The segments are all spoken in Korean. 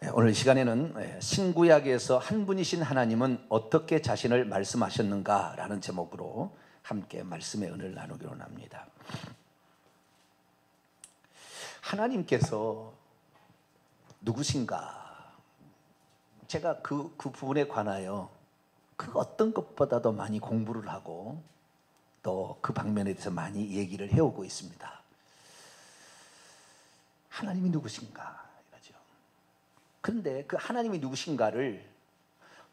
오늘 시간에는 신구약에서 한 분이신 하나님은 어떻게 자신을 말씀하셨는가 라는 제목으로 함께 말씀의 은혜를 나누기로 합니다. 하나님께서 누구신가? 제가 그 부분에 관하여 그 어떤 것보다도 많이 공부를 하고 또 그 방면에 대해서 많이 얘기를 해오고 있습니다. 하나님이 누구신가? 그런데 그 하나님이 누구신가를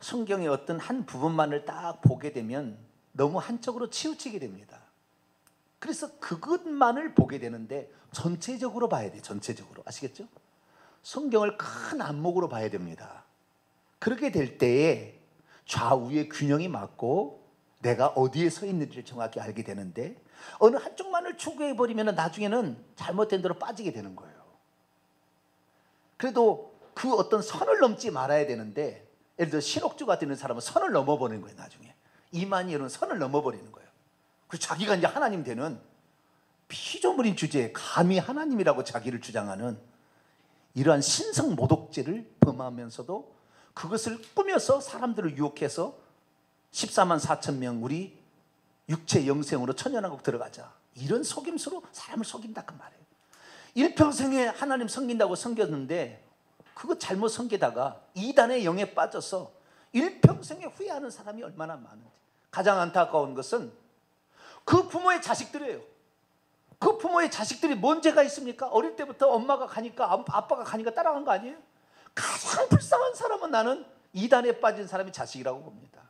성경의 어떤 한 부분만을 딱 보게 되면 너무 한쪽으로 치우치게 됩니다. 그래서 그것만을 보게 되는데 전체적으로 봐야 돼요. 전체적으로. 아시겠죠? 성경을 큰 안목으로 봐야 됩니다. 그렇게 될 때에 좌우의 균형이 맞고 내가 어디에 서 있는지를 정확히 알게 되는데 어느 한쪽만을 추구해버리면 나중에는 잘못된 대로 빠지게 되는 거예요. 그래도 그 어떤 선을 넘지 말아야 되는데, 예를 들어 신옥주가 되는 사람은 선을 넘어버리는 거예요. 나중에 이만희는 선을 넘어버리는 거예요. 그래서 자기가 이제 하나님 되는 피조물인 주제에 감히 하나님이라고 자기를 주장하는 이러한 신성 모독죄를 범하면서도 그것을 꾸며서 사람들을 유혹해서 14만 4천 명 우리 육체 영생으로 천년왕국 들어가자, 이런 속임수로 사람을 속인다 그 말이에요. 일평생에 하나님 섬긴다고 섬겼는데 그거 잘못 섬기다가 이단의 영에 빠져서 일평생에 후회하는 사람이 얼마나 많은지. 가장 안타까운 것은 그 부모의 자식들이에요. 그 부모의 자식들이 뭔 죄가 있습니까? 어릴 때부터 엄마가 가니까 아빠가 가니까 따라간 거 아니에요? 가장 불쌍한 사람은 나는 이단에 빠진 사람이 자식이라고 봅니다.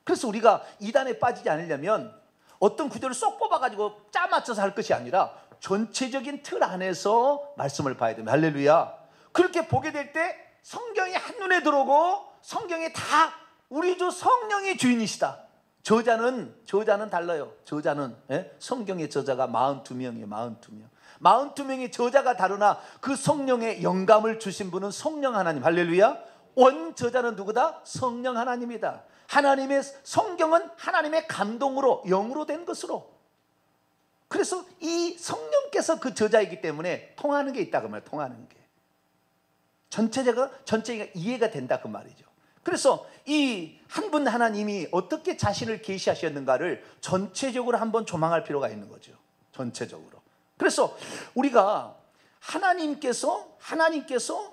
그래서 우리가 이단에 빠지지 않으려면 어떤 구조를 쏙 뽑아가지고 짜 맞춰서 할 것이 아니라 전체적인 틀 안에서 말씀을 봐야 됩니다. 할렐루야. 그렇게 보게 될 때 성경이 한눈에 들어오고 성경이 다 우리 주 성령의 주인이시다. 저자는 달라요. 저자는 성경의 저자가 42명이에요. 42명. 42명의 저자가 다르나 그 성령의 영감을 주신 분은 성령 하나님. 할렐루야. 원 저자는 누구다? 성령 하나님이다. 하나님의 성경은 하나님의 감동으로 영으로 된 것으로. 그래서 이 성령께서 그 저자이기 때문에 통하는 게 있다 그 말이에요. 통하는 게. 전체가 이해가 된다 그 말이죠. 그래서 이 한 분 하나님이 어떻게 자신을 계시하셨는가를 전체적으로 한번 조망할 필요가 있는 거죠. 전체적으로. 그래서 우리가 하나님께서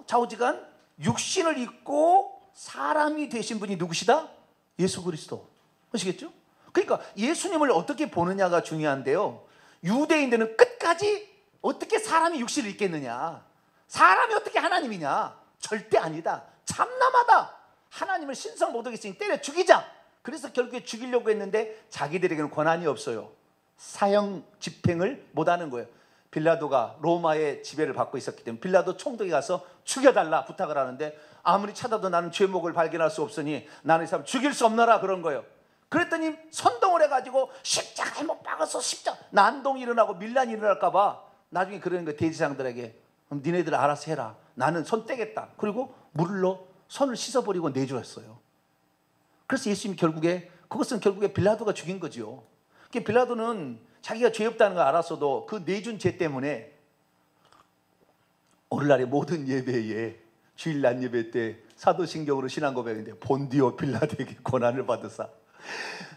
좌우지간 육신을 입고 사람이 되신 분이 누구시다? 예수 그리스도. 아시겠죠? 그러니까 예수님을 어떻게 보느냐가 중요한데요. 유대인들은 끝까지 어떻게 사람이 육신을 입겠느냐, 사람이 어떻게 하나님이냐, 절대 아니다, 참남하다, 하나님을 신성 모독했으니 때려 죽이자. 그래서 결국에 죽이려고 했는데 자기들에게는 권한이 없어요. 사형 집행을 못하는 거예요. 빌라도가 로마의 지배를 받고 있었기 때문에 빌라도 총독이 가서 죽여달라 부탁을 하는데 아무리 찾아도 나는 죄목을 발견할 수 없으니 나는 이 사람 죽일 수 없노라 그런 거예요. 그랬더니 선동을 해가지고 십자가에 못 박아서 난동이 일어나고 밀란이 일어날까 봐 나중에 그러는 거예요. 대제사장들에게 그럼 니네들 알아서 해라, 나는 손 떼겠다. 그리고 물로 손을 씻어버리고 내주었어요. 그래서 예수님이 그것은 결국에 빌라도가 죽인 거죠. 빌라도는 자기가 죄 없다는 걸 알았어도 그 내준 죄 때문에 오늘날의 모든 예배에 주일 낮 예배 때 사도신경으로 신앙 고백인데 본디오 빌라도에게 고난을 받으사.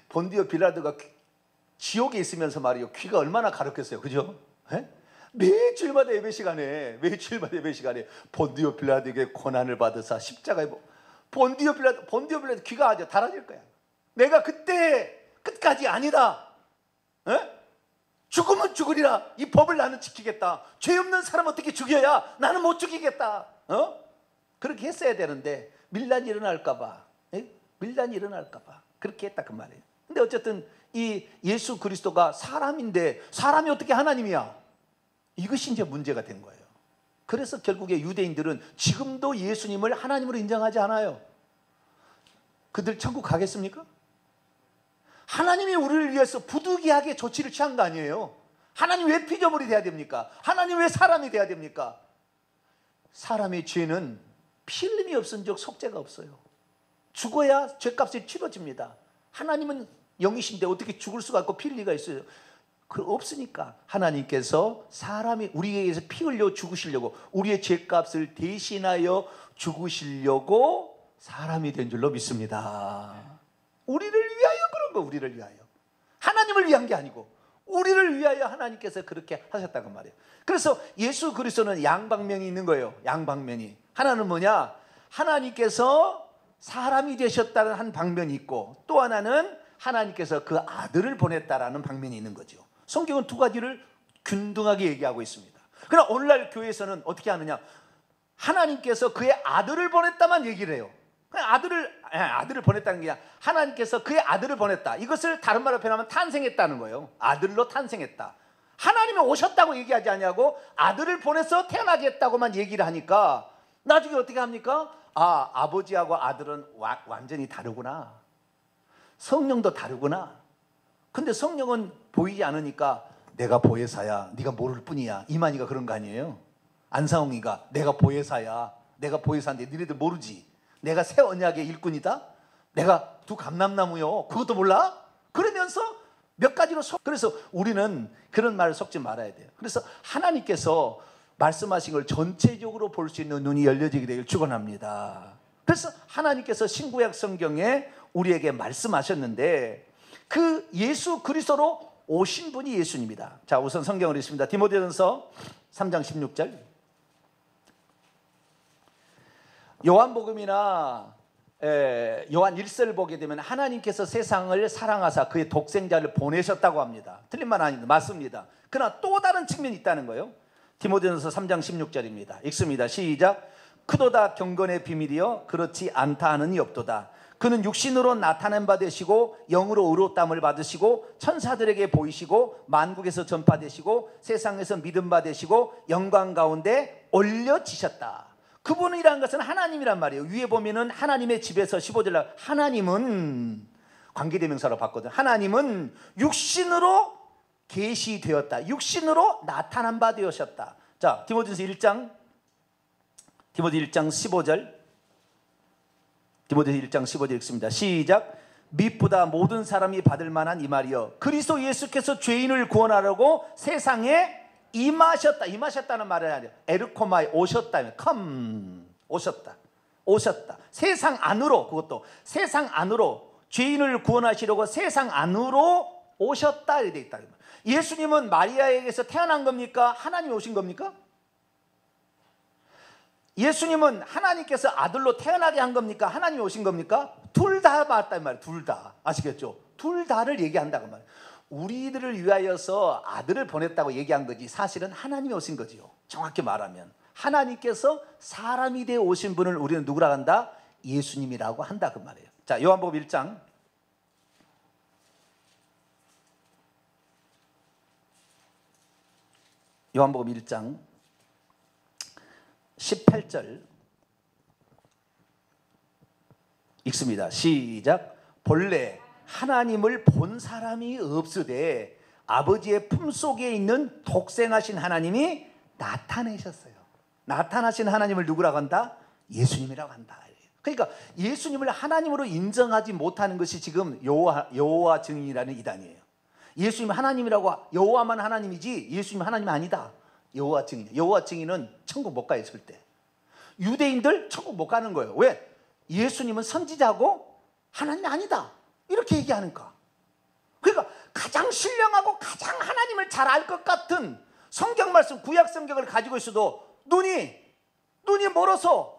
본디오 빌라도가 지옥에 있으면서 말이요, 귀가 얼마나 가렵겠어요. 그죠? 매주일마다 예배 시간에 본디오 빌라도에게 고난을 받으사 십자가에 본디오 빌라도 귀가 아주 달아질 거야. 내가 그때 끝까지 아니다, 죽으면 죽으리라, 이 법을 나는 지키겠다, 죄 없는 사람 어떻게 죽여야 나는 못 죽이겠다, 그렇게 했어야 되는데 밀란이 일어날까 봐 그렇게 했다 그 말이에요. 근데 어쨌든 이 예수 그리스도가 사람인데 사람이 어떻게 하나님이야? 이것이 이제 문제가 된 거예요. 그래서 결국에 유대인들은 지금도 예수님을 하나님으로 인정하지 않아요. 그들 천국 가겠습니까? 하나님이 우리를 위해서 부득이하게 조치를 취한 거 아니에요. 하나님 왜 피조물이 돼야 됩니까? 하나님 왜 사람이 돼야 됩니까? 사람의 죄는 피 흘림이 없은 적 속죄가 없어요. 죽어야 죄값이 치러집니다. 하나님은 영이신데 어떻게 죽을 수가 있고 피 흘리가 있어요? 그 없으니까 하나님께서 사람이 우리에게서 피 흘려 죽으시려고 우리의 죄값을 대신하여 죽으시려고 사람이 된 줄로 믿습니다. 우리를 위하여 그런 거, 우리를 위하여. 하나님을 위한 게 아니고 우리를 위하여 하나님께서 그렇게 하셨다고 말이에요. 그래서 예수 그리스도는 양방면이 있는 거예요. 양방면이. 하나는 뭐냐? 하나님께서 사람이 되셨다는 한 방면이 있고, 또 하나는 하나님께서 그 아들을 보냈다라는 방면이 있는 거죠. 성경은 두 가지를 균등하게 얘기하고 있습니다. 그러나 오늘날 교회에서는 어떻게 하느냐? 하나님께서 그의 아들을 보냈다만 얘기를 해요. 그냥 아들을 보냈다는 게 아니라 하나님께서 그의 아들을 보냈다. 이것을 다른 말로 표현하면 탄생했다는 거예요. 아들로 탄생했다. 하나님이 오셨다고 얘기하지 않냐고 아들을 보내서 태어나게 했다고만 얘기를 하니까 나중에 어떻게 합니까? 아, 아버지하고 아들은 완전히 다르구나. 성령도 다르구나. 근데 성령은 보이지 않으니까 내가 보혜사야, 네가 모를 뿐이야. 이만희가 그런 거 아니에요? 안상홍이가 내가 보혜사야, 내가 보혜사인데 니네들 모르지. 내가 새 언약의 일꾼이다. 내가 두 감람나무요. 그것도 몰라? 그러면서 몇 가지로 그래서 우리는 그런 말을 섞지 말아야 돼요. 그래서 하나님께서 말씀하신 걸 전체적으로 볼 수 있는 눈이 열려지게 되길 축원합니다. 그래서 하나님께서 신구약 성경에 우리에게 말씀하셨는데 그 예수 그리스도로 오신 분이 예수님이다. 자, 우선 성경을 읽습니다. 디모데전서 3장 16절. 요한복음이나 요한 1서를 보게 되면 하나님께서 세상을 사랑하사 그의 독생자를 보내셨다고 합니다. 틀린 말 아닙니다. 맞습니다. 그러나 또 다른 측면이 있다는 거예요. 디모데전서 3장 16절입니다. 읽습니다. 시작. 크도다 경건의 비밀이여 그렇지 않다 하느니 없도다. 그는 육신으로 나타낸 바 되시고 영으로 의롭다함을 받으시고 천사들에게 보이시고 만국에서 전파되시고 세상에서 믿음 바 되시고 영광 가운데 올려지셨다. 그분이라는 것은 하나님이란 말이에요. 위에 보면은 하나님의 집에서 15절 하나님은 관계대명사로 봤거든. 하나님은 육신으로 계시되었다. 육신으로 나타난 바 되셨다. 자, 디모데전서 1장 15절. 디모데전서 1장 15절 읽습니다. 시작. 미쁘다 모든 사람이 받을 만한 이 말이여 그리스도 예수께서 죄인을 구원하려고 세상에 임하셨다. 임하셨다는 말은 아니에요. 에르코마에 오셨다. 컴 오셨다. 세상 안으로, 그것도 세상 안으로 죄인을 구원하시려고 세상 안으로 오셨다 이렇게 돼 있다. 예수님은 마리아에게서 태어난 겁니까? 하나님이 오신 겁니까? 예수님은 하나님께서 아들로 태어나게 한 겁니까? 하나님이 오신 겁니까? 둘 다 맞단 말이에요. 둘 다. 아시겠죠? 둘 다를 얘기한다고 말이에요. 우리들을 위하여서 아들을 보냈다고 얘기한 거지 사실은 하나님이 오신 거지요. 정확히 말하면 하나님께서 사람이 되어 오신 분을 우리는 누구라고 한다? 예수님이라고 한다 그 말이에요. 자, 요한복음 1장 요한복음 1장 18절 읽습니다. 시작. 본래 하나님을 본 사람이 없으되 아버지의 품속에 있는 독생하신 하나님이 나타내셨어요. 나타나신 하나님을 누구라고 한다? 예수님이라고 한다. 그러니까 예수님을 하나님으로 인정하지 못하는 것이 지금 여호와 증인이라는 이단이에요. 예수님 하나님이라고 여호와만 하나님이지 예수님 하나님 아니다. 여호와 증인. 여호와 증인은 천국 못 가 있을 때 유대인들 천국 못 가는 거예요. 왜? 예수님은 선지자고 하나님이 아니다. 이렇게 얘기하니까. 그러니까 가장 신령하고 가장 하나님을 잘 알 것 같은 성경 말씀 구약 성경을 가지고 있어도 눈이 멀어서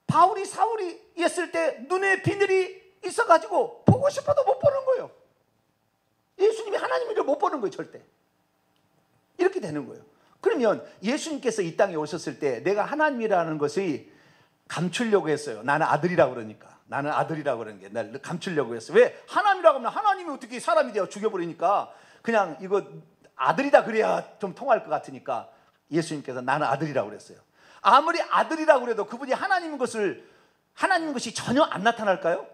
바울이 사울이 했을 때 눈에 비늘이 있어가지고 보고 싶어도 못 보는 거예요. 예수님이 하나님인 줄 못 보는 거예요. 절대. 이렇게 되는 거예요. 그러면 예수님께서 이 땅에 오셨을 때 내가 하나님이라는 것이 감추려고 했어요. 나는 아들이라고 그러니까. 나는 아들이라고 그러는 게 날 감추려고 했어. 왜? 하나님이라고 하면 하나님이 어떻게 사람이 되어 죽여버리니까 그냥 이거 아들이다 그래야 좀 통할 것 같으니까 예수님께서 나는 아들이라고 그랬어요. 아무리 아들이라고 그래도 그분이 하나님인 것이 전혀 안 나타날까요?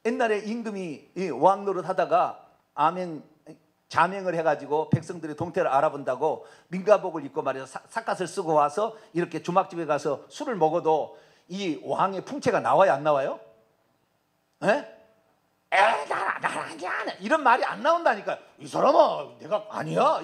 옛날에 임금이 왕 노릇 하다가 자명을 해가지고 백성들이 동태를 알아본다고 민가복을 입고 말이야 삿갓을 쓰고 와서 이렇게 주막집에 가서 술을 먹어도 이 왕의 풍채가 나와요, 안 나와요? 에? 나 아니야. 이런 말이 안 나온다니까. 이 사람아, 내가 아니야.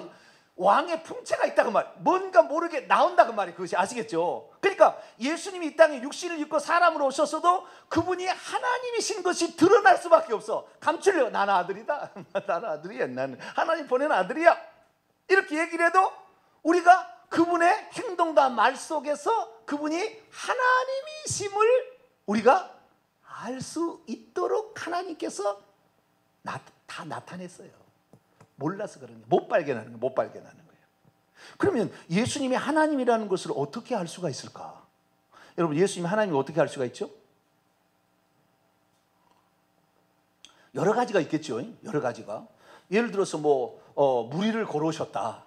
왕의 풍채가 있다 그 말. 뭔가 모르게 나온다 그 말이 그것이 아시겠죠? 그러니까 예수님이 이 땅에 육신을 입고 사람으로 오셨어도 그분이 하나님이신 것이 드러날 수밖에 없어. 감추려. 나는 아들이다. 나는 아들이야. 나는 하나님 보낸 아들이야. 이렇게 얘기를 해도 우리가 그분의 행동과 말 속에서 그분이 하나님이심을 우리가 알 수 있도록 하나님께서 다 나타냈어요. 몰라서 그런 거예요. 못 발견하는 거예요. 못 발견하는 거예요. 그러면 예수님이 하나님이라는 것을 어떻게 알 수가 있을까? 여러분, 예수님이 하나님을 어떻게 알 수가 있죠? 여러 가지가 있겠죠. 여러 가지가. 예를 들어서 무리를 걸어오셨다.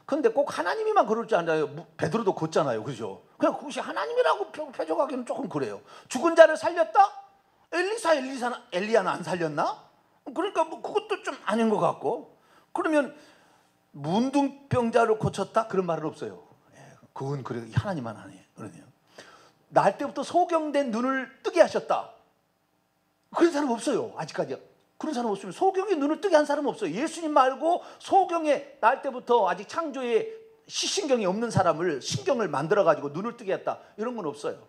그런데 꼭 하나님이만 걸을 줄 알아요. 베드로도 걷잖아요. 그죠? 그냥 그것이 하나님이라고 표적하기는 조금 그래요. 죽은 자를 살렸다? 엘리야는 안 살렸나? 그러니까 그것도 좀 아닌 것 같고. 그러면 문둥병자를 고쳤다? 그런 말은 없어요. 그건 그래 하나님만 하네. 그러네요. 날 때부터 소경된 눈을 뜨게 하셨다. 그런 사람 없어요. 아직까지 그런 사람 없으면 소경의 눈을 뜨게 한 사람은 없어요. 예수님 말고 소경의 날 때부터 아직 창조에 시신경이 없는 사람을 신경을 만들어 가지고 눈을 뜨게 했다. 이런 건 없어요.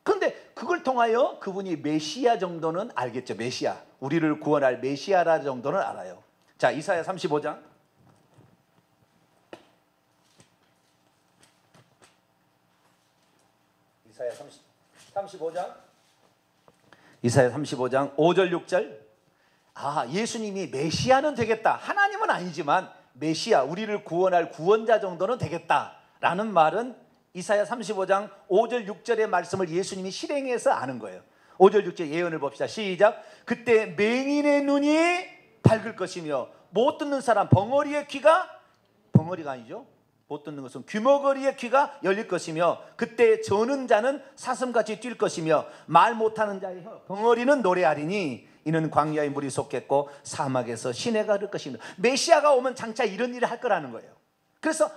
그런데 그걸 통하여 그분이 메시아 정도는 알겠죠. 메시아, 우리를 구원할 메시아라 정도는 알아요. 자, 이사야 35장. 이사야 35장. 이사야 35장 5절 6절. 예수님이 메시아는 되겠다. 하나님은 아니지만 메시아, 우리를 구원할 구원자 정도는 되겠다라는 말은 이사야 35장 5절 6절의 말씀을 예수님이 실행해서 아는 거예요. 5절 6절 예언을 봅시다. 시작. 그때 맹인의 눈이 밝을 것이며 못 듣는 사람 벙어리의 귀가, 벙어리가 아니죠. 못 듣는 것은 귀머거리의 귀가 열릴 것이며 그때 저는 자는 사슴같이 뛸 것이며 말 못하는 자의 혀 벙어리는 노래하리니 이는 광야의 물이 솟겠고 사막에서 시내가 흐를 것입니다. 메시아가 오면 장차 이런 일을 할 거라는 거예요. 그래서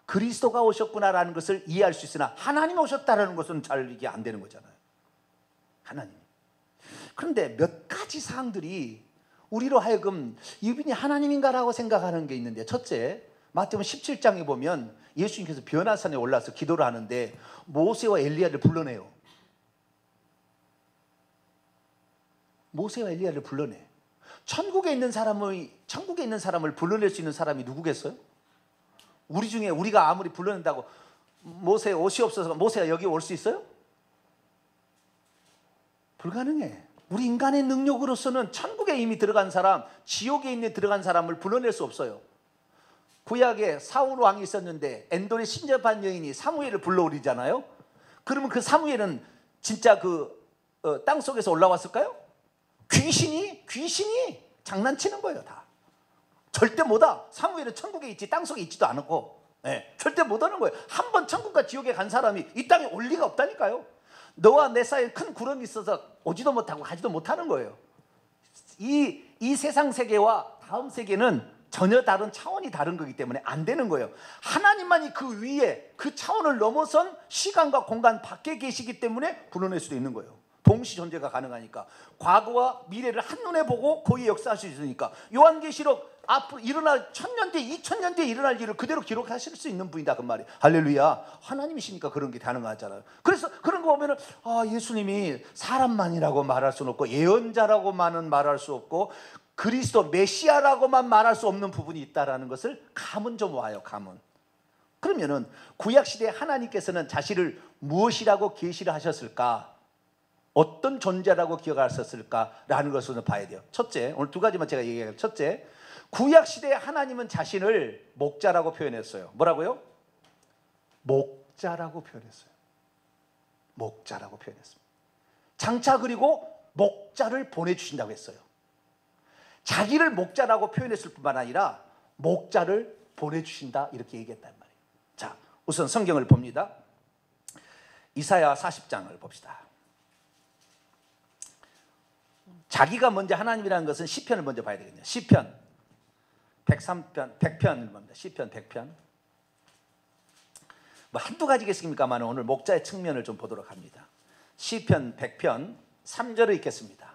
그리스도가 오셨구나라는 것을 이해할 수 있으나 하나님 오셨다라는 것은 잘 이게 안 되는 거잖아요. 하나님. 그런데 몇 가지 사항들이 우리로 하여금 이분이 하나님인가라고 생각하는 게 있는데, 첫째, 마태복음 17장에 보면 예수님께서 변화산에 올라서 기도를 하는데 모세와 엘리야를 불러내요. 모세와 엘리야를 불러내. 천국에 있는 사람을 불러낼 수 있는 사람이 누구겠어요? 우리 중에 우리가 아무리 불러낸다고 모세 옷이 없어서 모세가 여기 올 수 있어요? 불가능해. 우리 인간의 능력으로서는 천국에 이미 들어간 사람, 지옥에 있는 들어간 사람을 불러낼 수 없어요. 구약에 사울 왕이 있었는데 엔돌의 신접한 여인이 사무엘을 불러오리잖아요. 그러면 그 사무엘은 진짜 땅 속에서 올라왔을까요? 귀신이 장난치는 거예요. 다 절대 못와. 사무엘은 천국에 있지 땅 속에 있지도 않고, 절대 못 오는 거예요. 한 번 천국과 지옥에 간 사람이 이 땅에 올 리가 없다니까요. 너와 내 사이에 큰 구름이 있어서 오지도 못하고 가지도 못하는 거예요. 이 세상 세계와 다음 세계는 전혀 다른 차원이 다른 거기 때문에 안 되는 거예요. 하나님만이 그 위에 그 차원을 넘어선 시간과 공간 밖에 계시기 때문에 불러낼 수도 있는 거예요. 동시 존재가 가능하니까. 과거와 미래를 한눈에 보고 거기에 역사할 수 있으니까. 요한계시록 앞으로 일어날 1000년 뒤 2000년 뒤에 일어날 일을 그대로 기록하실 수 있는 분이다 그 말이. 할렐루야. 하나님이시니까 그런 게 가능하잖아요. 그래서 그런 거 보면은 예수님이 사람만이라고 말할 수는 없고 예언자라고만은 말할 수 없고 그리스도 메시아라고만 말할 수 없는 부분이 있다라는 것을 감은 좀 와요. 감은. 그러면은 구약 시대 하나님께서는 자신을 무엇이라고 계시를 하셨을까? 어떤 존재라고 기억하셨을까라는 것을 봐야 돼요. 첫째, 오늘 두 가지만 제가 얘기할게요. 첫째, 구약 시대에 하나님은 자신을 목자라고 표현했어요. 뭐라고요? 목자라고 표현했어요. 목자라고 표현했습니다. 장차 그리고 목자를 보내주신다고 했어요. 자기를 목자라고 표현했을 뿐만 아니라 목자를 보내주신다 이렇게 얘기했단 말이에요. 자, 우선 성경을 봅니다. 이사야 40장을 봅시다. 자기가 먼저 하나님이라는 것은 시편을 먼저 봐야 되겠네요. 시편 103편, 100편을 봅니다. 시편 100편. 한두 가지겠습니까만 오늘 목자의 측면을 좀 보도록 합니다. 시편 100편 3절을 읽겠습니다.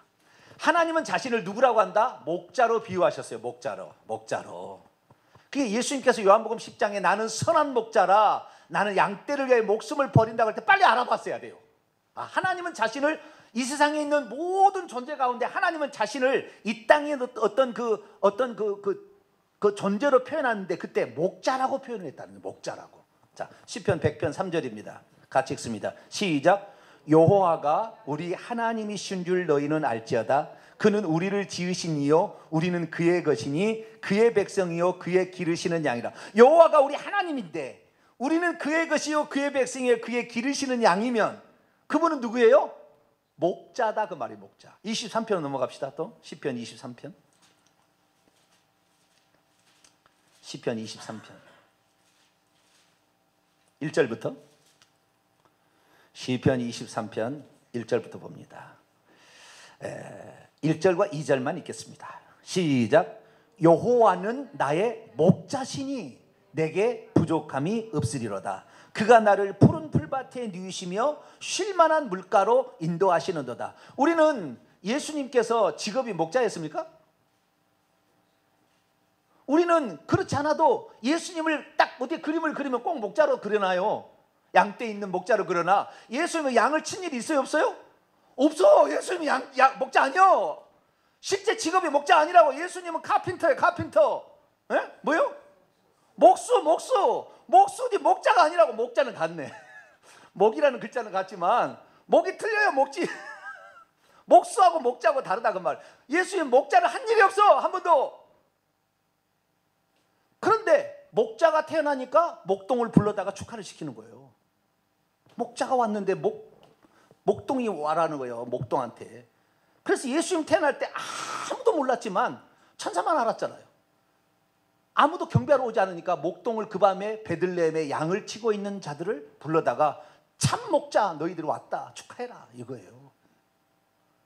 하나님은 자신을 누구라고 한다? 목자로 비유하셨어요. 목자로. 그게 예수님께서 요한복음 10장에 나는 선한 목자라, 나는 양떼를 위해 목숨을 버린다고 할 때 빨리 알아봤어야 돼요. 하나님은 자신을, 이 세상에 있는 모든 존재 가운데 하나님은 자신을 이 땅에 어떤 그 존재로 표현하는데 그때 목자라고 표현을 했다는 거예요. 목자라고. 자, 시편 100편 3절입니다. 같이 읽습니다. 시작. 여호와가 우리 하나님이신 줄 너희는 알지어다. 그는 우리를 지으신 이요 우리는 그의 것이니 그의 백성이요 그의 기르시는 양이라. 여호와가 우리 하나님인데 우리는 그의 것이요 그의 백성이요 그의 기르시는 양이면 그분은 누구예요? 목자다, 그 말이 목자. 23편 넘어갑시다. 또 시편 23편. 시편 23편 1절부터, 시편 23편 1절부터 봅니다. 1절과 2절만 읽겠습니다. 시작. 여호와는 나의 목자시니 내게 부족함이 없으리로다. 그가 나를 푸른 풀밭에 누이시며 쉴만한 물가로 인도하시는도다. 우리는 예수님께서 직업이 목자였습니까? 우리는 그렇지 않아도 예수님을 딱 어디 그림을 그리면 꼭 목자로 그려놔요. 양떼 있는 목자로 그려놔. 예수님은 양을 친 일이 있어요, 없어요? 없어. 예수님이 목자 아니요. 실제 직업이 목자 아니라고. 예수님은 카펜터예요, 카펜터. 에? 뭐요? 목수. 목수지 목자가 아니라고. 목자는 같네. 목이라는 글자는 같지만 목이 틀려요. 목지. 목수하고 목자하고 다르다 그 말. 예수님 목자를 한 일이 없어, 한 번도. 그런데 목자가 태어나니까 목동을 불러다가 축하를 시키는 거예요. 목자가 왔는데 목동이 와라는 거예요, 목동한테. 그래서 예수님 태어날 때 아무도 몰랐지만 천사만 알았잖아요. 아무도 경배하러 오지 않으니까 목동을 그 밤에 베들레헴에 양을 치고 있는 자들을 불러다가 참 목자 너희들 왔다 축하해라 이거예요.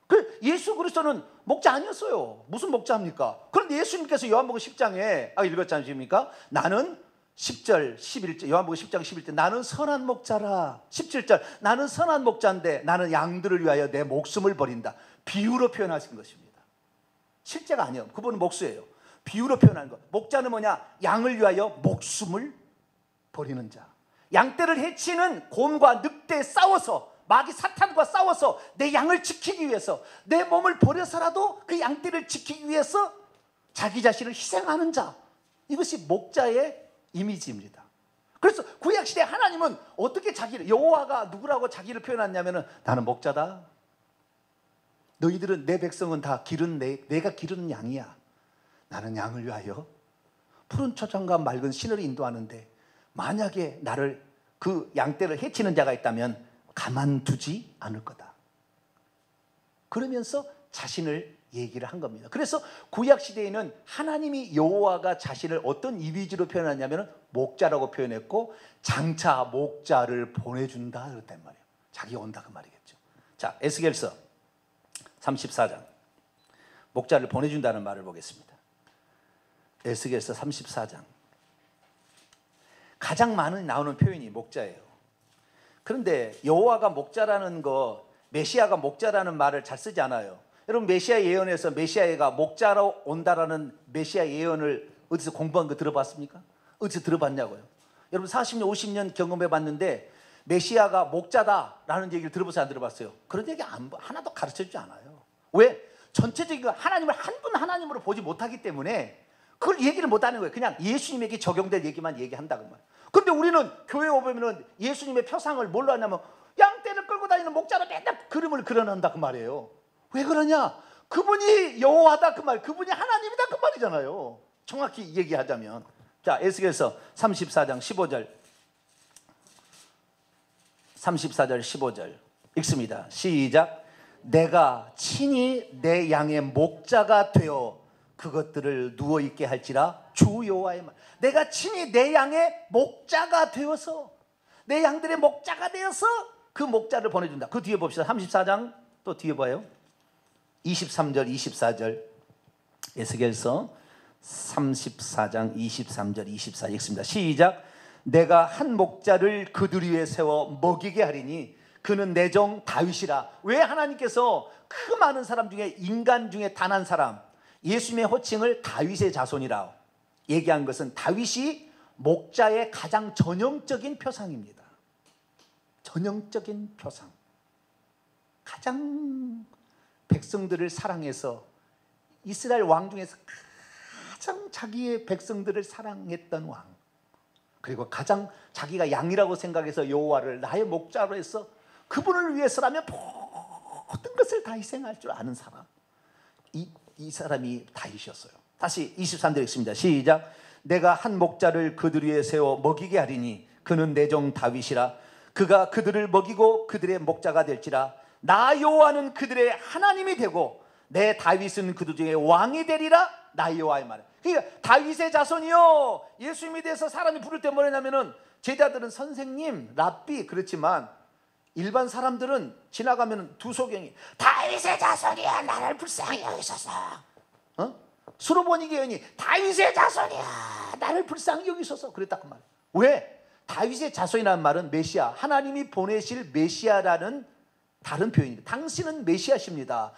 그 예수 그리스도는 목자 아니었어요. 무슨 목자입니까? 그런데 예수님께서 요한복음 10장에 읽었지 않습니까? 나는 10절 11절 요한복음 10장 11절 나는 선한 목자라. 17절 나는 선한 목자인데 나는 양들을 위하여 내 목숨을 버린다. 비유로 표현하신 것입니다. 실제가 아니에요. 그분은 목수예요. 비유로 표현한 것. 목자는 뭐냐? 양을 위하여 목숨을 버리는 자. 양떼를 해치는 곰과 늑대에 싸워서, 마귀 사탄과 싸워서 내 양을 지키기 위해서 내 몸을 버려서라도 그 양떼를 지키기 위해서 자기 자신을 희생하는 자. 이것이 목자의 이미지입니다. 그래서 구약시대 하나님은 어떻게 자기를, 여호와가 누구라고 자기를 표현했냐면 나는 목자다. 너희들은, 내 백성은 다 내가 기르는 양이야. 나는 양을 위하여 푸른 초장과 맑은 신을 인도하는데 만약에 나를, 그 양떼를 해치는 자가 있다면 가만두지 않을 거다. 그러면서 자신을 얘기를 한 겁니다. 그래서 구약시대에는 하나님이 여호와가 자신을 어떤 이미지로 표현하냐면 목자라고 표현했고 장차 목자를 보내준다 그랬단 말이에요. 자기가 온다 그 말이겠죠. 자, 에스겔서 34장 목자를 보내준다는 말을 보겠습니다. 에스겔서 34장 가장 많이 나오는 표현이 목자예요. 그런데 여호와가 목자라는 거, 메시아가 목자라는 말을 잘 쓰지 않아요. 여러분 메시아 예언에서 메시아가 목자로 온다라는 메시아 예언을 어디서 공부한 거 들어봤습니까? 어디서 들어봤냐고요? 여러분 40년 50년 경험해 봤는데 메시아가 목자다라는 얘기를 들어보세요, 안 들어봤어요? 그런 얘기 하나도 가르쳐주지 않아요. 왜? 전체적인 하나님을 한 분 하나님으로 보지 못하기 때문에 그걸 얘기를 못하는 거예요. 그냥 예수님에게 적용될 얘기만 얘기한다고 말이에요. 그런데 우리는 교회에 오면 예수님의 표상을 뭘로 하냐면 양떼를 끌고 다니는 목자로 맨날 그림을 그려놓는다 그 말이에요. 왜 그러냐? 그분이 여호와다 그 말, 그분이 하나님이다 그 말이잖아요. 정확히 얘기하자면. 자, 에스겔서 34장 15절 34절 15절 읽습니다. 시작. 내가 친히 내 양의 목자가 되어 그것들을 누워있게 할지라 주 여호와의 말. 내가 친히 내 양의 목자가 되어서, 내 양들의 목자가 되어서 그 목자를 보내준다. 그 뒤에 봅시다. 34장 또 뒤에 봐요. 23절 24절 에스겔서 34장 23절 24절 읽습니다. 시작. 내가 한 목자를 그들 위에 세워 먹이게 하리니 그는 내 종 다윗이라. 왜 하나님께서 그 많은 사람 중에 인간 중에 단 한 사람 예수님의 호칭을 다윗의 자손이라. 얘기한 것은 다윗이 목자의 가장 전형적인 표상입니다. 전형적인 표상. 가장 백성들을 사랑해서 이스라엘 왕 중에서 가장 자기의 백성들을 사랑했던 왕, 그리고 가장 자기가 양이라고 생각해서 여호와를 나의 목자로 해서 그분을 위해서라면 모든 것을 다 희생할 줄 아는 사람, 이 사람이 다윗이었어요. 다시 23절 읽습니다. 시작. 내가 한 목자를 그들 위에 세워 먹이게 하리니 그는 내 종 다윗이라. 그가 그들을 먹이고 그들의 목자가 될지라. 나 여호와는 그들의 하나님이 되고 내 다윗은 그들 중에 왕이 되리라. 나 여호와의 말. 그러니까 다윗의 자손이요. 예수님에 대해서 사람이 부를 때 뭐냐면은 제자들은 선생님, 랍비 그렇지만 일반 사람들은 지나가면 두 소경이 다윗의 자손이야 나를 불쌍히 여기소서. 수로보니 교인이 다윗의 자손이야 나를 불쌍히 여기소서 그랬다 그 말. 왜? 다윗의 자손이라는 말은 메시아, 하나님이 보내실 메시아라는 다른 표현입니다. 당신은 메시아십니다.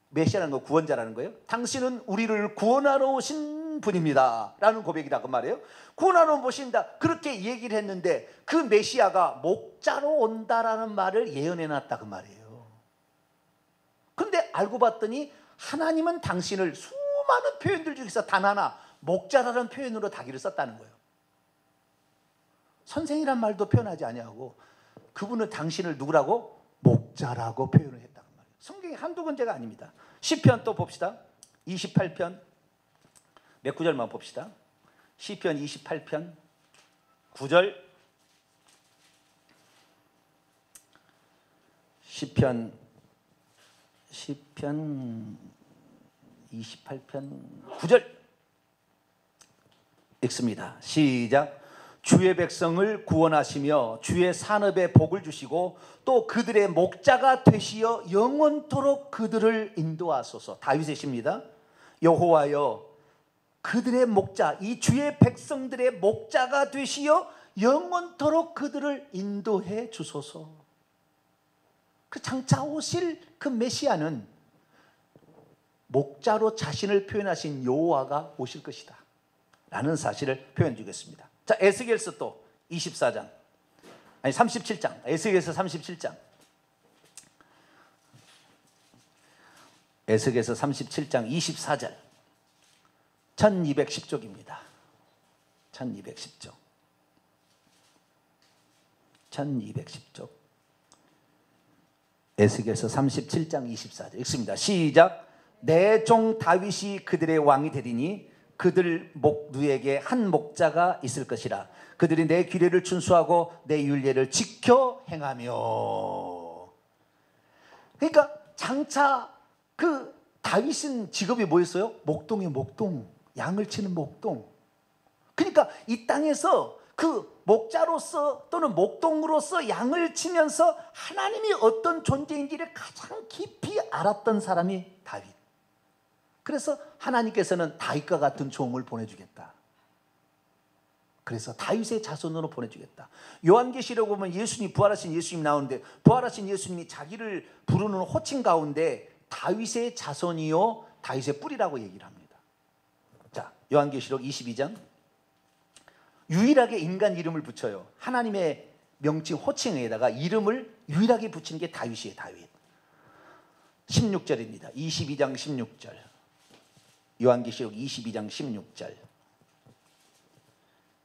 메시아라는 거 구원자라는 거예요. 당신은 우리를 구원하러 오신 분입니다 라는 고백이다 그 말이에요. 구원하러 오신다 그렇게 얘기를 했는데 그 메시아가 목자로 온다라는 말을 예언해 놨다 그 말이에요. 그런데 알고 봤더니 하나님은 당신을 수많은 표현들 중에서 단 하나 목자라는 표현으로 다기를 썼다는 거예요. 선생이란 말도 표현하지 아니하고 그분은 당신을 누구라고? 목자라고 표현을 했다는 말이에요. 성경이 한두 군데가 아닙니다. 시편 또 봅시다. 28편 몇 구절만 봅시다. 시편 28편 9절. 시편 28편 9절 읽습니다. 시작. 주의 백성을 구원하시며 주의 산업에 복을 주시고 또 그들의 목자가 되시어 영원토록 그들을 인도하소서. 다윗의 시입니다. 여호와여 그들의 목자, 이 주의 백성들의 목자가 되시어 영원토록 그들을 인도해 주소서. 그 장차 오실 그 메시아는 목자로 자신을 표현하신 여호와가 오실 것이다 라는 사실을 표현해 주겠습니다. 자, 에스겔서 또 24장 아니 37장 에스겔서 37장 에스겔서 37장 24절 1210쪽입니다. 1210쪽 1210쪽 에스겔서 37장 24절 읽습니다. 시작. 내 종 다윗이 그들의 왕이 되리니 그들 목누에게 한 목자가 있을 것이라. 그들이 내 규례를 준수하고 내 율례를 지켜 행하며. 그러니까 장차 그 다윗은 직업이 뭐였어요? 목동이에요. 목동. 양을 치는 목동. 그러니까 이 땅에서 그 목자로서 또는 목동으로서 양을 치면서 하나님이 어떤 존재인지를 가장 깊이 알았던 사람이 다윗. 그래서 하나님께서는 다윗과 같은 종을 보내주겠다. 그래서 다윗의 자손으로 보내주겠다. 요한계시록 보면 예수님, 부활하신 예수님이 나오는데 부활하신 예수님이 자기를 부르는 호칭 가운데 다윗의 자손이요 다윗의 뿌리라고 얘기를 합니다. 자, 요한계시록 22장 유일하게 인간 이름을 붙여요. 하나님의 명칭 호칭에다가 이름을 유일하게 붙이는 게 다윗이에요. 다윗. 16절입니다. 22장 16절. 요한계시록 22장 16절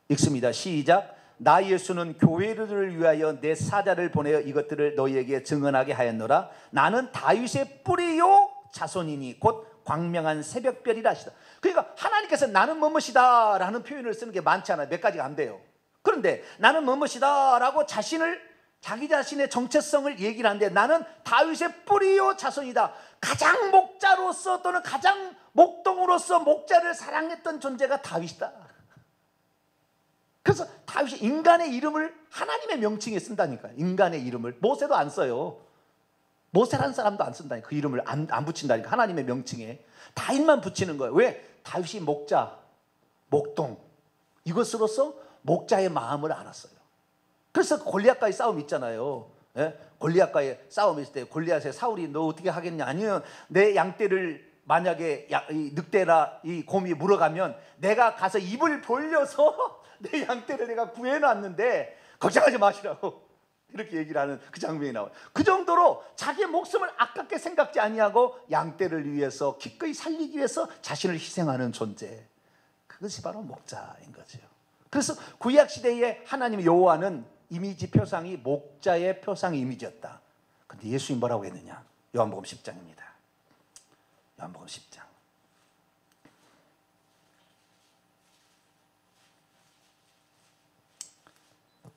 읽습니다. 시작. 나 예수는 교회를 위하여 내 사자를 보내어 이것들을 너희에게 증언하게 하였노라. 나는 다윗의 뿌리요 자손이니 곧 광명한 새벽별이라 하시다. 그러니까 하나님께서 나는 뭐뭇이다 라는 표현을 쓰는 게 많지 않아요. 몇 가지가 안 돼요. 그런데 나는 뭐뭇이다 라고 자기 자신의 정체성을 얘기를 하는데 나는 다윗의 뿌리요 자손이다. 가장 목자로서 또는 가장 목동으로서 목자를 사랑했던 존재가 다윗이다. 그래서 다윗이 인간의 이름을 하나님의 명칭에 쓴다니까요. 인간의 이름을. 모세도 안 써요. 모세라는 사람도 안 쓴다니까. 그 이름을 안 붙인다니까. 하나님의 명칭에 다윗만 붙이는 거예요. 왜? 다윗이 목자, 목동 이것으로서 목자의 마음을 알았어요. 그래서 골리앗과의 싸움 있잖아요. 예? 골리앗과의 싸움 있을 때 골리앗에 사울이 너 어떻게 하겠냐, 아니면 내 양떼를 만약에 이 늑대나 이 곰이 물어가면 내가 가서 입을 벌려서 내 양떼를 내가 구해놨는데 걱정하지 마시라고 이렇게 얘기를 하는 그 장면이 나와요. 그 정도로 자기의 목숨을 아깝게 생각지 아니하고 양떼를 위해서 기꺼이 살리기 위해서 자신을 희생하는 존재, 그것이 바로 목자인 거죠. 그래서 구약 시대에 하나님 여호와는 이미지 표상이 목자의 표상 이미지였다. 근데 예수님 뭐라고 했느냐? 요한복음 10장입니다. 요한복음 10장.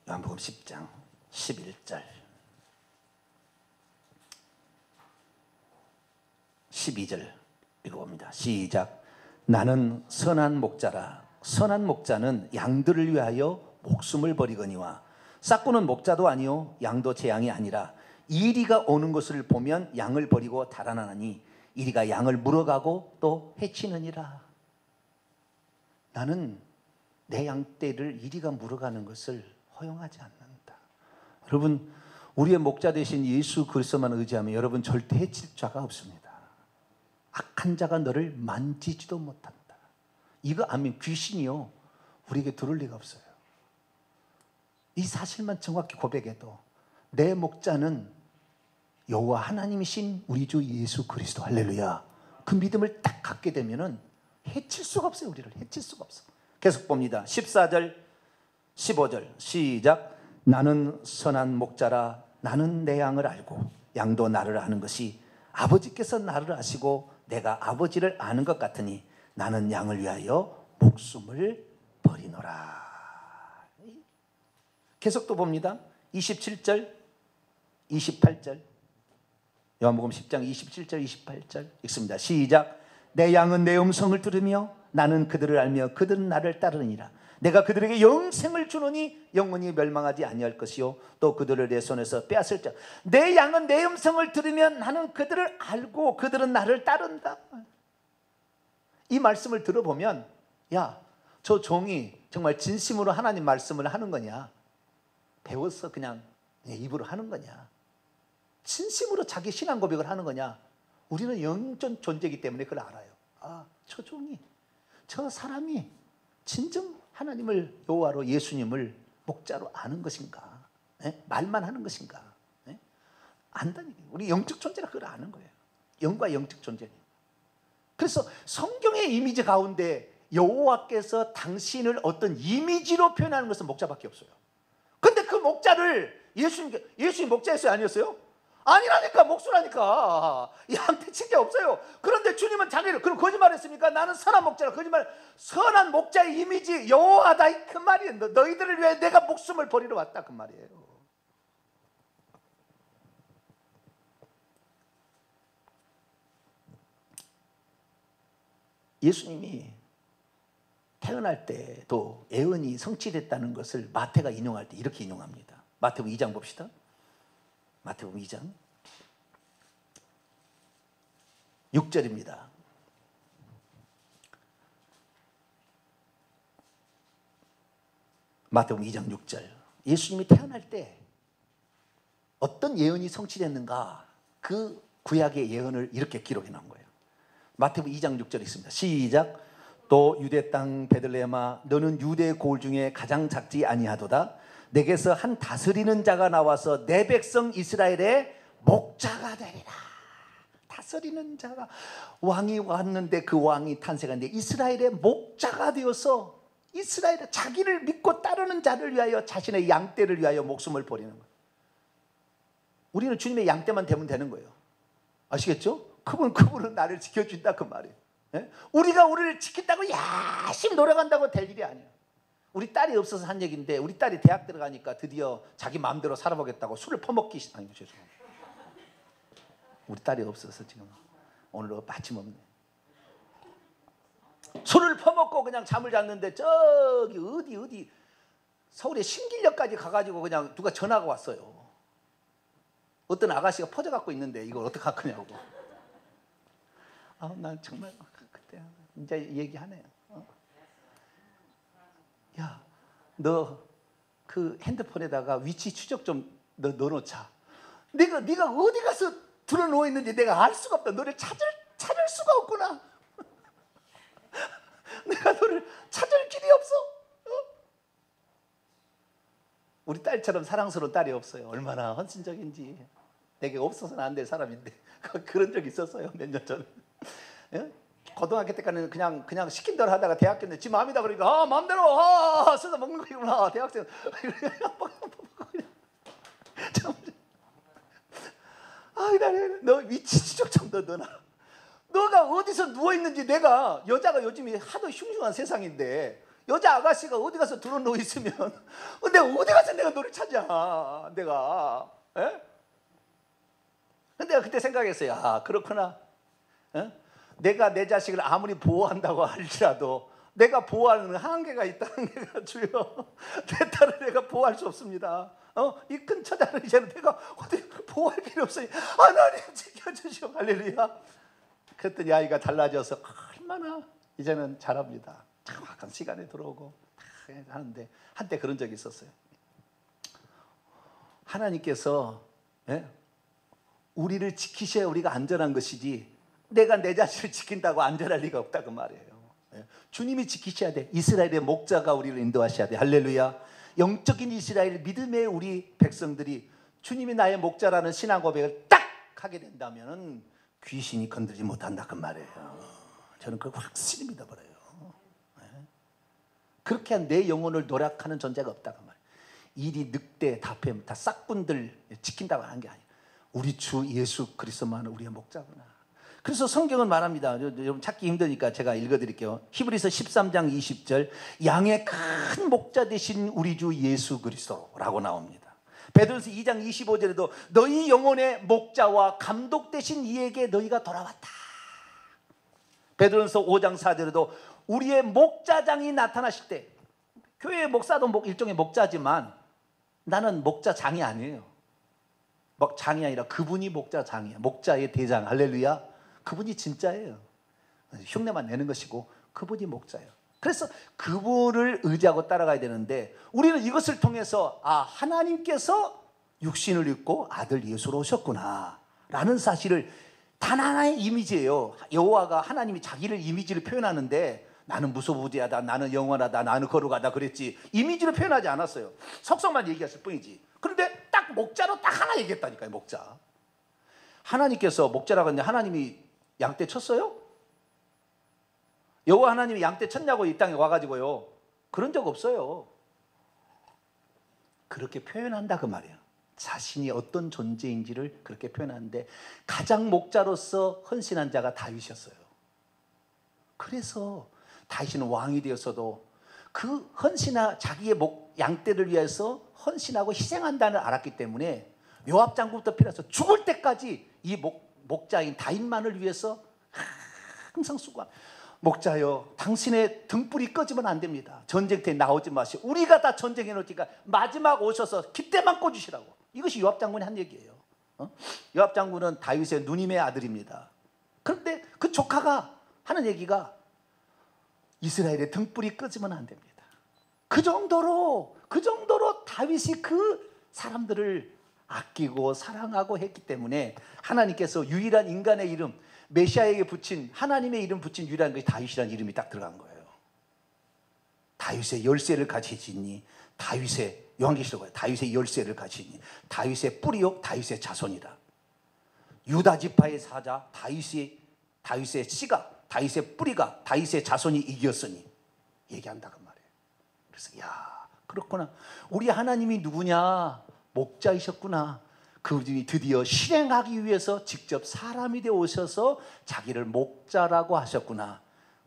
요한복음 10장 11절 12절 읽어봅니다. 시작. 나는 선한 목자라. 선한 목자는 양들을 위하여 목숨을 버리거니와 싹구는 목자도 아니요 양도 제 양이 아니라 이리가 오는 것을 보면 양을 버리고 달아나니 이리가 양을 물어가고 또 해치느니라. 나는 내 양떼를 이리가 물어가는 것을 허용하지 않는다. 여러분, 우리의 목자 되신 예수 그리스도만 의지하면 여러분 절대 해칠 자가 없습니다. 악한 자가 너를 만지지도 못한다. 이거 아멘. 귀신이요 우리에게 들을 리가 없어요. 이 사실만 정확히 고백해도 내 목자는 여호와 하나님이신 우리 주 예수 그리스도. 할렐루야. 그 믿음을 딱 갖게 되면은 해칠 수가 없어요. 우리를 해칠 수가 없어. 계속 봅니다. 14절 15절 시작. 나는 선한 목자라. 나는 내 양을 알고 양도 나를 아는 것이 아버지께서 나를 아시고 내가 아버지를 아는 것 같으니 나는 양을 위하여 목숨을 버리노라. 계속 또 봅니다. 27절 28절 요한복음 10장 27절 28절 읽습니다. 시작. 내 양은 내 음성을 들으며 나는 그들을 알며 그들은 나를 따르니라. 내가 그들에게 영생을 주노니 영원히 멸망하지 아니할 것이요 또 그들을 내 손에서 빼앗을 자. 내 양은 내 음성을 들으면 나는 그들을 알고 그들은 나를 따른다. 이 말씀을 들어보면 야, 저 종이 정말 진심으로 하나님 말씀을 하는 거냐, 배워서 그냥 입으로 하는 거냐, 진심으로 자기 신앙 고백을 하는 거냐. 우리는 영적 존재이기 때문에 그걸 알아요. 아, 저 종이, 저 사람이 진정 하나님을 여호와로 예수님을 목자로 아는 것인가? 말만 하는 것인가? 안다니. 우리 영적 존재라 그걸 아는 거예요. 영과 영적 존재는. 그래서 성경의 이미지 가운데 여호와께서 당신을 어떤 이미지로 표현하는 것은 목자밖에 없어요. 근데 그 목자를 예수님 목자였어요? 아니었어요? 아니라니까. 목수라니까. 양떼 친 게 없어요. 그런데 주님은 자기를, 그럼 거짓말했습니까? 나는 선한 목자라. 거짓말. 선한 목자의 이미지 여호와다 그 말이에요. 너희들을 위해 내가 목숨을 버리러 왔다 그 말이에요. 예수님이 태어날 때도 예언이 성취됐다는 것을 마태가 인용할 때 이렇게 인용합니다. 마태복음 2장 봅시다. 마태복음 2장 6절입니다. 마태복음 2장 6절. 예수님이 태어날 때 어떤 예언이 성취됐는가, 그 구약의 예언을 이렇게 기록해 놓은 거예요. 마태복음 2장 6절에 있습니다. 시작. 또 유대 땅 베들레헴아 너는 유대 고을 중에 가장 작지 아니하도다. 내게서 한 다스리는 자가 나와서 내 백성 이스라엘의 목자가 되리라. 다스리는 자가, 왕이 왔는데 그 왕이 탄생했는데 이스라엘의 목자가 되어서 이스라엘의 자기를 믿고 따르는 자를 위하여, 자신의 양떼를 위하여 목숨을 버리는 거예요. 우리는 주님의 양떼만 되면 되는 거예요. 아시겠죠? 그분은 나를 지켜준다 그 말이에요. 우리가 우리를 지킨다고 열심히 노력한다고 될 일이 아니에요. 우리 딸이 없어서 한 얘기인데, 우리 딸이 대학 들어가니까 드디어 자기 마음대로 살아보겠다고 술을 퍼먹기 시작한 거죠. 우리 딸이 없어서 지금 오늘 마침 없네. 술을 퍼먹고 그냥 잠을 잤는데 저기 어디 서울의 신길역까지 가가지고 그냥 누가 전화가 왔어요. 어떤 아가씨가 퍼져갖고 있는데 이걸 어떻게 할 거냐고. 난 정말 그때 이제 얘기하네요. 야, 너 그 핸드폰에다가 위치 추적 좀 넣어놓자. 네가 어디 가서 들어누워 있는지 내가 알 수가 없다. 너를 찾을 수가 없구나. 내가 너를 찾을 길이 없어. 우리 딸처럼 사랑스러운 딸이 없어요. 얼마나 헌신적인지. 내게 없어서는 안 될 사람인데 그런 적이 있었어요. 몇 년 전에. 예? 고등학교 때까지는 그냥 시킨 대로 하다가 대학교 때 지 마음이다 그러니까 마음대로 써서 먹는 거구나. 대학생 너 위치 지적 좀 너나. 너가 어디서 누워 있는지 내가 여자가 요즘에 하도 흉흉한 세상인데 여자 아가씨가 어디 가서 들어 누워 있으면 근데 어디 가서 내가 너를 찾아 내가. 예? 근데 그때 생각했어요. 아 그렇구나. 예? 내가 내 자식을 아무리 보호한다고 할지라도 내가 보호하는 한계가 있다는 게 주여. 내 딸을 내가 보호할 수 없습니다. 이 큰 처자를 이제는 내가 어디 보호할 길이 없어요. 하나님 지켜주시오. 할렐루야. 그랬더니 아이가 달라져서 얼마나 이제는 잘합니다. 정확한 시간에 들어오고 하는데 한때 그런 적이 있었어요. 하나님께서 예? 우리를 지키셔야 우리가 안전한 것이지 내가 내 자신을 지킨다고 안전할 리가 없다고 말이에요. 예? 주님이 지키셔야 돼. 이스라엘의 목자가 우리를 인도하셔야 돼. 할렐루야. 영적인 이스라엘 믿음의 우리 백성들이 주님이 나의 목자라는 신앙 고백을 딱 하게 된다면 귀신이 건들지 못한다 그 말이에요. 저는 그걸 확실히 믿어버려요. 예? 그렇게 한 내 영혼을 노력하는 존재가 없다고 말이에요. 일이 늑대, 다팸, 다 싹군들 지킨다고 하는 게 아니에요. 우리 주 예수 그리스도만 우리의 목자구나. 그래서 성경은 말합니다. 여러분 찾기 힘드니까 제가 읽어드릴게요. 히브리서 13장 20절 양의 큰 목자 되신 우리 주 예수 그리스도라고 나옵니다. 베드로서 2장 25절에도 너희 영혼의 목자와 감독 되신 이에게 너희가 돌아왔다. 베드로서 5장 4절에도 우리의 목자장이 나타나실 때 교회의 목사도 일종의 목자지만 나는 목자장이 아니에요. 장이 아니라 그분이 목자장이에요. 목자의 대장. 할렐루야. 그분이 진짜예요. 흉내만 내는 것이고 그분이 목자예요. 그래서 그분을 의지하고 따라가야 되는데 우리는 이것을 통해서 하나님께서 육신을 입고 아들 예수로 오셨구나 라는 사실을 단 하나의 이미지예요. 여호와가 하나님이 자기를 이미지를 표현하는데 나는 무소부지하다, 나는 영원하다, 나는 거룩하다 그랬지 이미지로 표현하지 않았어요. 속성만 얘기했을 뿐이지. 그런데 딱 목자로 딱 하나 얘기했다니까요. 목자. 하나님께서 목자라고 했는데 하나님이 양떼 쳤어요? 여호와 하나님이 양떼 쳤냐고 이 땅에 와가지고요. 그런 적 없어요. 그렇게 표현한다 그 말이에요. 자신이 어떤 존재인지를 그렇게 표현하는데 가장 목자로서 헌신한 자가 다윗이었어요. 그래서 다윗은 왕이 되었어도 그 자기의 양떼를 위해서 헌신하고 희생한다는 알았기 때문에 요압 장군부터 필요해서 죽을 때까지 이 목자인 다윗만을 위해서 항상 수고합니다. 목자여 당신의 등불이 꺼지면 안 됩니다. 전쟁터에 나오지 마시고 우리가 다 전쟁해 놓으니까 마지막 오셔서 깃대만 꽂으시라고. 이것이 요압 장군이 한 얘기예요. 요압 장군은 다윗의 누님의 아들입니다. 그런데 그 조카가 하는 얘기가 이스라엘의 등불이 꺼지면 안 됩니다. 그 정도로 다윗이 그 사람들을 아끼고 사랑하고 했기 때문에 하나님께서 유일한 인간의 이름 메시아에게 붙인 하나님의 이름 붙인 유일한 것이 다윗이라는 이름이 딱 들어간 거예요. 다윗의 열쇠를 가지시니 다윗의 요한계시록에 다윗의 열쇠를 가지시니 다윗의 뿌리요 다윗의 자손이다. 유다 지파의 사자 다윗의 씨가 다윗의 뿌리가 다윗의 자손이 이겼으니 얘기한다 그 말이에요. 그래서 야 그렇구나. 우리 하나님이 누구냐? 목자이셨구나. 그분이 드디어 실행하기 위해서 직접 사람이 되어 오셔서 자기를 목자라고 하셨구나.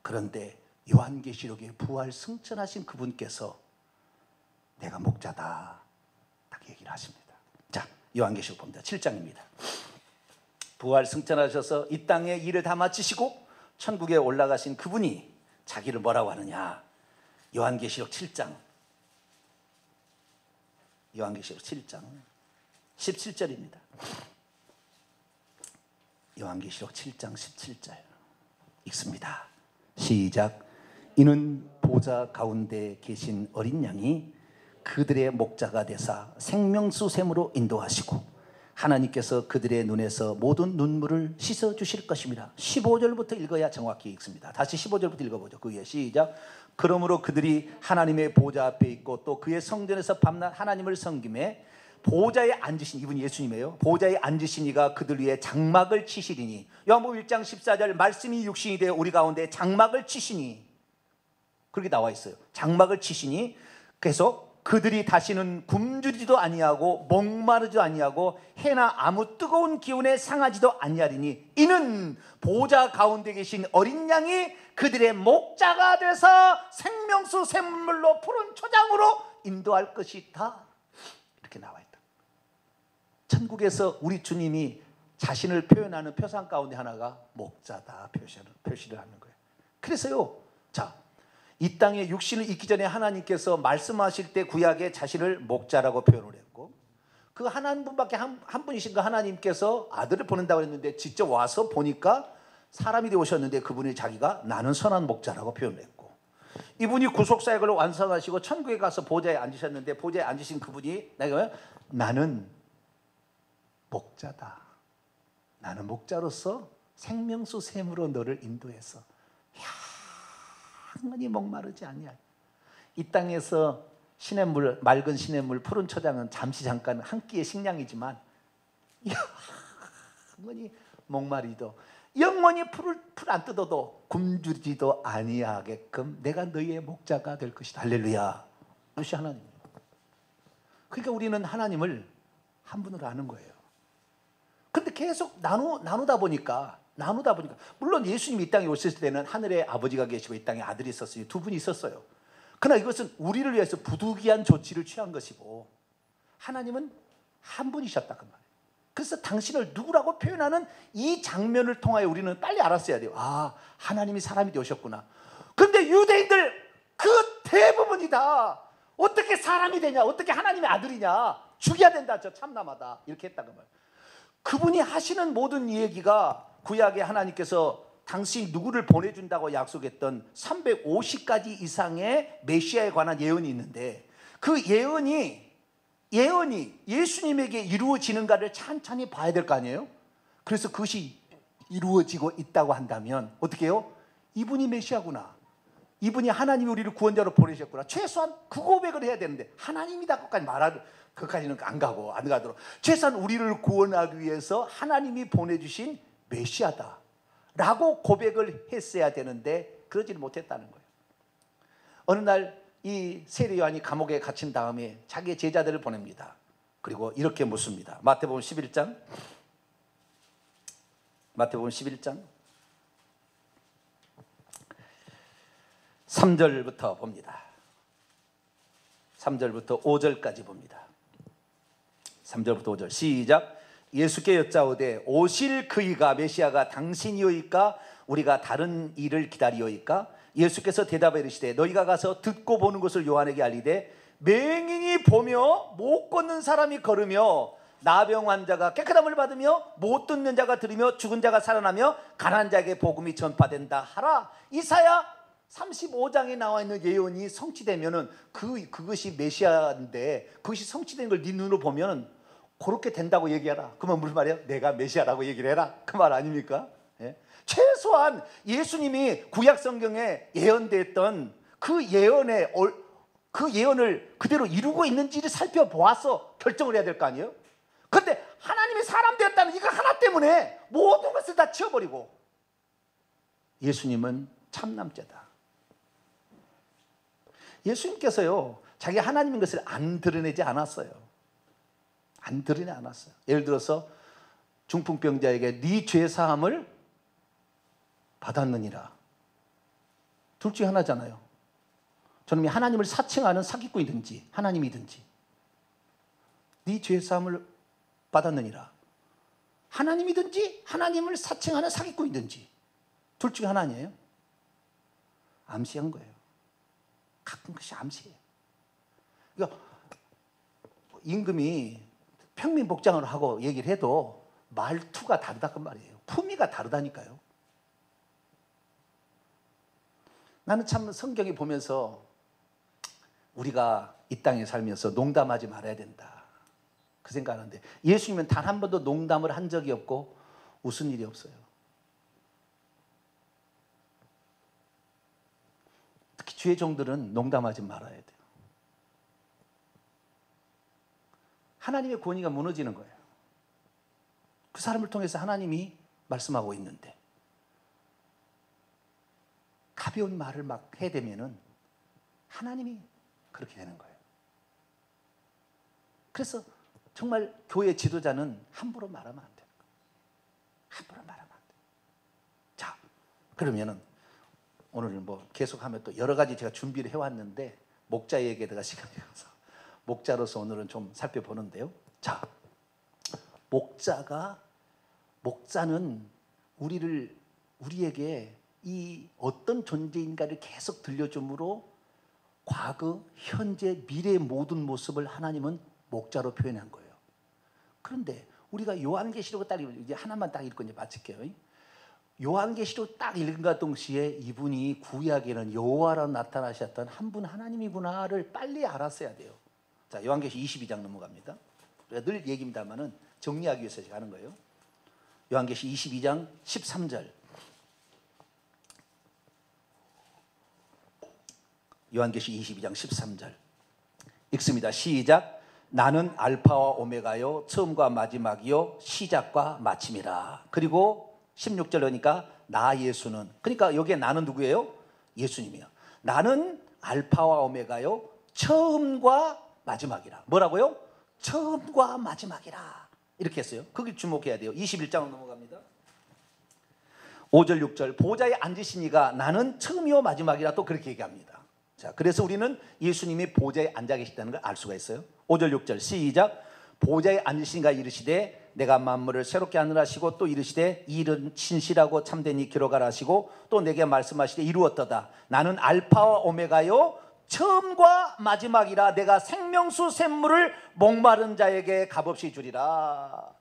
그런데 요한계시록에 부활 승천하신 그분께서 내가 목자다 딱 얘기를 하십니다. 자, 요한계시록 봅니다. 7장입니다. 부활 승천하셔서 이 땅에 일을 다 마치시고 천국에 올라가신 그분이 자기를 뭐라고 하느냐? 요한계시록 7장 17절입니다. 요한계시록 7장 17절 읽습니다. 시작. 이는 보좌 가운데 계신 어린 양이 그들의 목자가 되사 생명수 샘으로 인도하시고 하나님께서 그들의 눈에서 모든 눈물을 씻어주실 것입니다. 15절부터 읽어야 정확히 읽습니다. 다시 15절부터 읽어보죠. 그 위에 시작. 그러므로 그들이 하나님의 보좌 앞에 있고 또 그의 성전에서 밤낮 하나님을 섬김에 보좌에 앉으신, 이분이 예수님이에요. 보좌에 앉으신 이가 그들 위에 장막을 치시리니, 요한복음 1장 14절, 말씀이 육신이 되어 우리 가운데 장막을 치시니, 그렇게 나와 있어요. 장막을 치시니, 그래서 그들이 다시는 굶주리지도 아니하고 목마르지도 아니하고 해나 아무 뜨거운 기운에 상하지도 아니하리니, 이는 보좌 가운데 계신 어린 양이 그들의 목자가 돼서 생명수 샘물로 푸른 초장으로 인도할 것이다. 이렇게 나와 있다. 천국에서 우리 주님이 자신을 표현하는 표상 가운데 하나가 목자다 표시를 하는 거예요. 그래서요, 자, 이 땅에 육신을 입기 전에 하나님께서 말씀하실 때 구약에 자신을 목자라고 표현을 했고, 그 하나님 분밖에 한 분이신 그 하나님께서 아들을 보낸다고 했는데 직접 와서 보니까 사람이 되어 오셨는데 그분이 자기가 나는 선한 목자라고 표현을 했고, 이분이 구속사역을 완성하시고 천국에 가서 보좌에 앉으셨는데 보좌에 앉으신 그분이 나는 목자다. 나는 목자로서 생명수 샘으로 너를 인도해서 영원히 목마르지 아니야. 이 땅에서 시냇물, 맑은 시냇물, 푸른 초장은 잠깐 한 끼의 식량이지만 영원히 목마리도, 영원히 풀 안 뜯어도 굶주리지도 아니하게끔 내가 너희의 목자가 될 것이다. 할렐루야. 그것이 하나님이에요. 그러니까 우리는 하나님을 한 분으로 아는 거예요. 그런데 계속 나누다 보니까 물론 예수님이 이 땅에 오셨을 때는 하늘에 아버지가 계시고 이 땅에 아들이 있었으니 두 분이 있었어요. 그러나 이것은 우리를 위해서 부득이한 조치를 취한 것이고, 하나님은 한 분이셨다 그 말이에요. 그래서 당신을 누구라고 표현하는 이 장면을 통하여 우리는 빨리 알았어야 돼요. 아, 하나님이 사람이 되셨구나. 그런데 유대인들 그 대부분이 다 어떻게 사람이 되냐, 어떻게 하나님의 아들이냐, 죽여야 된다, 저 참남하다, 이렇게 했다는 말이에요. 그분이 하시는 모든 얘기가 구약에 하나님께서 당신 누구를 보내준다고 약속했던 350가지 이상의 메시아에 관한 예언이 있는데, 그 예언이 예수님에게 이루어지는가를 찬찬히 봐야 될 거 아니에요? 그래서 그것이 이루어지고 있다고 한다면 어떻게 해요? 이분이 메시아구나, 이분이 하나님이 우리를 구원자로 보내셨구나, 최소한 그 고백을 해야 되는데, 하나님이다 그까지는 안 가도록 최소한 우리를 구원하기 위해서 하나님이 보내주신 메시아다 라고 고백을 했어야 되는데 그러지는 못했다는 거예요. 어느 날 이 세례 요한이 감옥에 갇힌 다음에 자기의 제자들을 보냅니다. 그리고 이렇게 묻습니다. 마태복음 11장 3절부터 봅니다. 3절부터 5절까지 봅니다. 3절부터 5절 시작. 예수께 여짜오되 오실 그이가 메시아가 당신이오이까 우리가 다른 일을 기다리오이까? 예수께서 대답하여 이르시되 너희가 가서 듣고 보는 것을 요한에게 알리되 맹인이 보며 못 걷는 사람이 걸으며 나병 환자가 깨끗함을 받으며 못 듣는 자가 들으며 죽은 자가 살아나며 가난한 자에게 복음이 전파된다 하라. 이사야 35장에 나와 있는 예언이 성취되면은 그것이 메시아인데, 그것이 성취된 걸 네 눈으로 보면 그렇게 된다고 얘기하라. 그러면 무슨 말이에요? 내가 메시아라고 얘기를 해라, 그 말 아닙니까? 예? 최소한 예수님이 구약 성경에 예언됐던 그 예언을 그대로 이루고 있는지를 살펴보아서 결정을 해야 될 거 아니에요? 그런데 하나님이 사람 되었다는 이거 하나 때문에 모든 것을 다 치워버리고, 예수님은 참남죄다. 예수님께서요, 자기 하나님인 것을 안 드러내지 않았어요. 안 드러내지 않았어요. 예를 들어서 중풍병자에게 네 죄사함을 받았느니라. 둘 중에 하나잖아요. 저놈이 하나님을 사칭하는 사기꾼이든지 하나님이든지, 네 죄사함을 받았느니라. 하나님이든지 하나님을 사칭하는 사기꾼이든지 둘 중에 하나 아니에요? 암시한 거예요. 가끔 것이 암시예요. 그러니까 임금이 평민복장을 하고 얘기를 해도 말투가 다르다 그 말이에요. 품위가 다르다니까요. 나는 참 성경에 보면서 우리가 이 땅에 살면서 농담하지 말아야 된다, 그 생각하는데 예수님은 단 한 번도 농담을 한 적이 없고 웃은 일이 없어요. 특히 주의 종들은 농담하지 말아야 돼요. 하나님의 권위가 무너지는 거예요. 그 사람을 통해서 하나님이 말씀하고 있는데 가벼운 말을 막 해대면은 하나님이 그렇게 되는 거예요. 그래서 정말 교회 지도자는 함부로 말하면 안 돼요. 함부로 말하면 안 돼요. 자, 그러면은 오늘은 뭐 계속하면 또 여러 가지 제가 준비를 해왔는데 목자에게다가 시간이 가서 목자로서 오늘은 좀 살펴보는데요. 자, 목자는 우리에게 이 어떤 존재인가를 계속 들려줌으로 과거, 현재, 미래의 모든 모습을 하나님은 목자로 표현한 거예요. 그런데 우리가 요한계시록 딱 이제 하나만 딱 읽고 이제 마칠게요. 요한계시록 딱 읽은과 동시에 이분이 구약에는 여호와로 나타나셨던 한 분 하나님이구나를 빨리 알았어야 돼요. 자, 요한계시 22장 넘어갑니다. 늘 얘기입니다만은 정리하기 위해서 제가 하는 거예요. 요한계시 22장 13절. 요한계시 22장 13절 읽습니다. 시작. 나는 알파와 오메가요 처음과 마지막이요 시작과 마침이라. 그리고 16절 그러니까 나 예수는, 그러니까 여기에 나는 누구예요? 예수님이요. 나는 알파와 오메가요 처음과 마지막이라. 뭐라고요? 처음과 마지막이라. 이렇게 했어요. 거기 주목해야 돼요. 21장으로 넘어갑니다. 5절 6절 보좌에 앉으신 이가 나는 처음이요 마지막이라 또 그렇게 얘기합니다. 자, 그래서 우리는 예수님이 보좌에 앉아 계시다는 걸 알 수가 있어요. 5절 6절 시작. 보좌에 앉으신 이가 이르시되 내가 만물을 새롭게 하느라 하시고 또 이르시되 이 일은 신실하고 참되니 기록하라 하시고 또 내게 말씀하시되 이루었도다. 나는 알파와 오메가요 처음과 마지막이라. 내가 생명수 샘물을 목마른 자에게 값없이 주리라.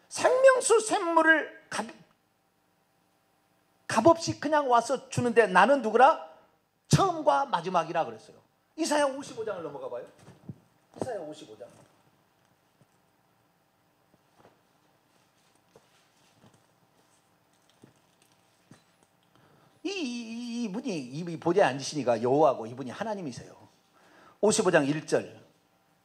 생명수 샘물을 값없이 그냥 와서 주는데 나는 누구라? 처음과 마지막이라 그랬어요. 이사야 55장을 넘어가 봐요. 이사야 55장. 이분이 보좌에 앉으시니까 여호와고 이분이 하나님이세요. 55장 1절.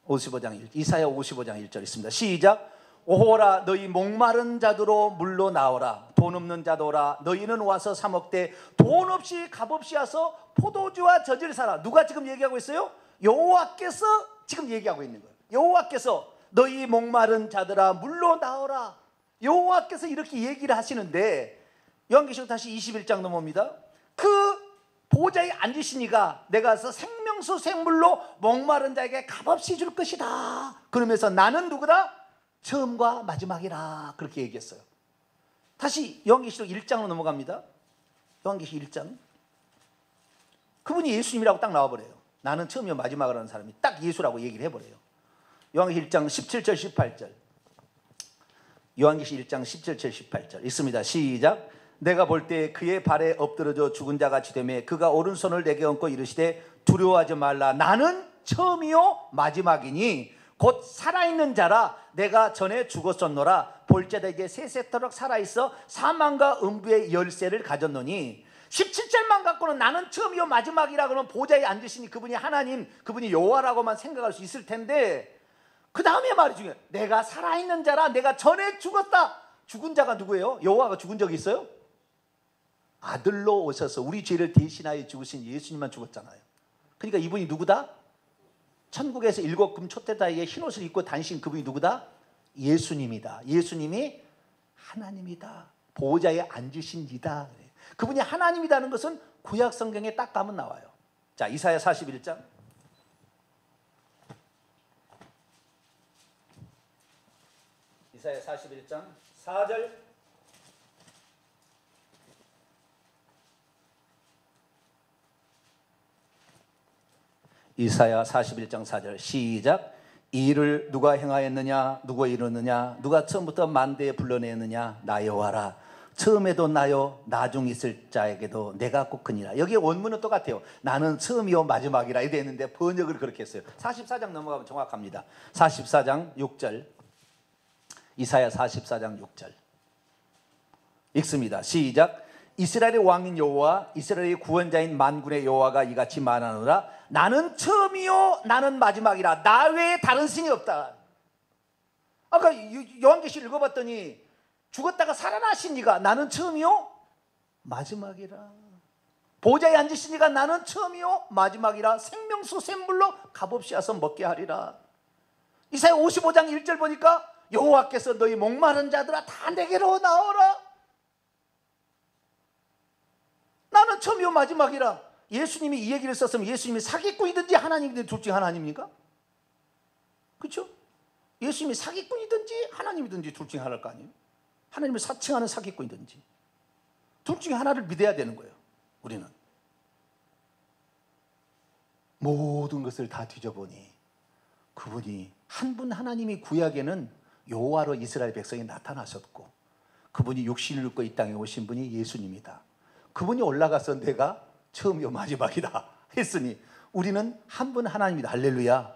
55장 1절. 이사야 55장 1절 있습니다. 시작. 오호라 너희 목마른 자들로 물로 나오라. 돈 없는 자도 오라. 너희는 와서 사 먹되 돈 없이 값없이 와서 포도주와 젖을 사라. 누가 지금 얘기하고 있어요? 여호와께서 지금 얘기하고 있는 거예요. 여호와께서 너희 목마른 자들아 물로 나오라. 여호와께서 이렇게 얘기를 하시는데 요한계시록 다시 21장 넘어옵니다. 그 보좌에 앉으시니가 내가 와서 생명수 샘물로 목마른 자에게 값없이 줄 것이다. 그러면서 나는 누구다? 처음과 마지막이라. 그렇게 얘기했어요. 다시 요한계시록 1장으로 넘어갑니다. 요한계시록 1장. 그분이 예수님이라고 딱 나와버려요. 나는 처음이요 마지막이라는 사람이 딱 예수라고 얘기를 해버려요. 요한계시록 1장 17절 18절. 요한계시록 1장 17절 18절 있습니다. 시작. 내가 볼 때 그의 발에 엎드러져 죽은 자같이 되매 그가 오른손을 내게 얹고 이르시되 두려워하지 말라. 나는 처음이요 마지막이니 곧 살아있는 자라. 내가 전에 죽었었노라. 볼지어다 이제 세세토록 살아있어 사망과 음부의 열쇠를 가졌노니. 17절만 갖고는 나는 처음이요 마지막이라 그러면 보좌에 앉으시니 그분이 하나님, 그분이 여호와라고만 생각할 수 있을 텐데 그 다음에 말이 중요해요. 내가 살아있는 자라. 내가 전에 죽었다. 죽은 자가 누구예요? 여호와가 죽은 적이 있어요? 아들로 오셔서 우리 죄를 대신하여 죽으신 예수님만 죽었잖아요. 그러니까 이분이 누구다? 천국에서 일곱 금 촛대다이에 흰옷을 입고 다니신 그분이 누구다? 예수님이다. 예수님이 하나님이다. 보호자에 앉으신 이다. 그분이 하나님이라는 것은 구약 성경에 딱 가면 나와요. 자, 이사야 41장. 이사야 41장 4절. 이사야 41장 4절 시작. 이 일을 누가 행하였느냐? 누가 이루느냐? 누가 처음부터 만대에 불러내었느냐? 나 여호와라. 처음에도 나요 나중 있을 자에게도 내가 꼭 크니라. 여기 원문은 똑같아요. 나는 처음이요 마지막이라 이래 했는데 번역을 그렇게 했어요. 44장 넘어가면 정확합니다. 44장 6절, 이사야 44장 6절 읽습니다. 시작. 이스라엘의 왕인 여호와 이스라엘의 구원자인 만군의 여호와가 이같이 말하노라. 나는 처음이요 나는 마지막이라. 나 외에 다른 신이 없다. 아까 요한계시를 읽어봤더니 죽었다가 살아나신 이가 나는 처음이요 마지막이라. 보좌에 앉으신 이가 나는 처음이요 마지막이라. 생명수 샘물로 값없이 와서 먹게 하리라. 이사야 55장 1절 보니까 여호와께서 너희 목마른 자들아 다 내게로 나오라. 나는 처음이요 마지막이라. 예수님이 이 얘기를 썼으면 예수님이 사기꾼이든지 하나님이든지 둘 중 하나 아닙니까? 그렇죠? 예수님이 사기꾼이든지 하나님이든지 둘 중 하나일 거 아니에요? 하나님을 사칭하는 사기꾼이든지 둘 중에 하나를 믿어야 되는 거예요. 우리는 모든 것을 다 뒤져보니 그분이 한 분 하나님이 구약에는 여호와로 이스라엘 백성이 나타나셨고 그분이 육신을 입고 이 땅에 오신 분이 예수님이다. 그분이 올라가서 내가 처음이요 마지막이다 했으니 우리는 한 분 하나님이다. 할렐루야.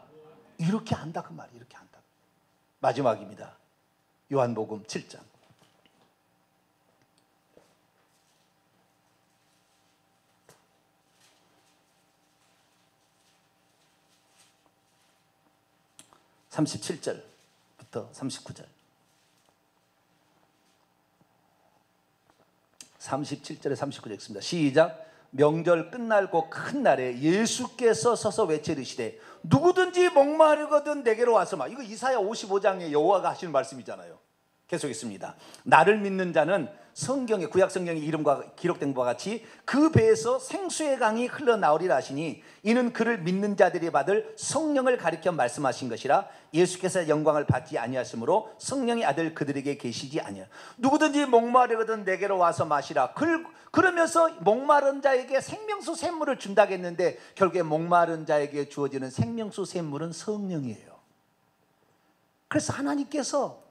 이렇게 안다 그 말이에요. 이렇게 안다. 마지막입니다. 요한복음 7장 37절부터 39절 37절에 39절 읽습니다. 시작. 명절 끝날고 큰 날에 예수께서 서서 외치시되 누구든지 목마르거든 내게로 와서 마. 이거 이사야 55장에 여호와가 하시는 말씀이잖아요. 계속 있습니다. 나를 믿는 자는 성경에 구약 성경의 이름과 기록된 바와 같이 그 배에서 생수의 강이 흘러나오리라 하시니 이는 그를 믿는 자들이 받을 성령을 가리켜 말씀하신 것이라. 예수께서 영광을 받지 아니하심으로 성령의 아들 그들에게 계시지 아니하. 누구든지 목마르거든 내게로 와서 마시라. 그러면서 목마른 자에게 생명수 샘물을 준다겠는데 결국에 목마른 자에게 주어지는 생명수 샘물은 성령이에요. 그래서 하나님께서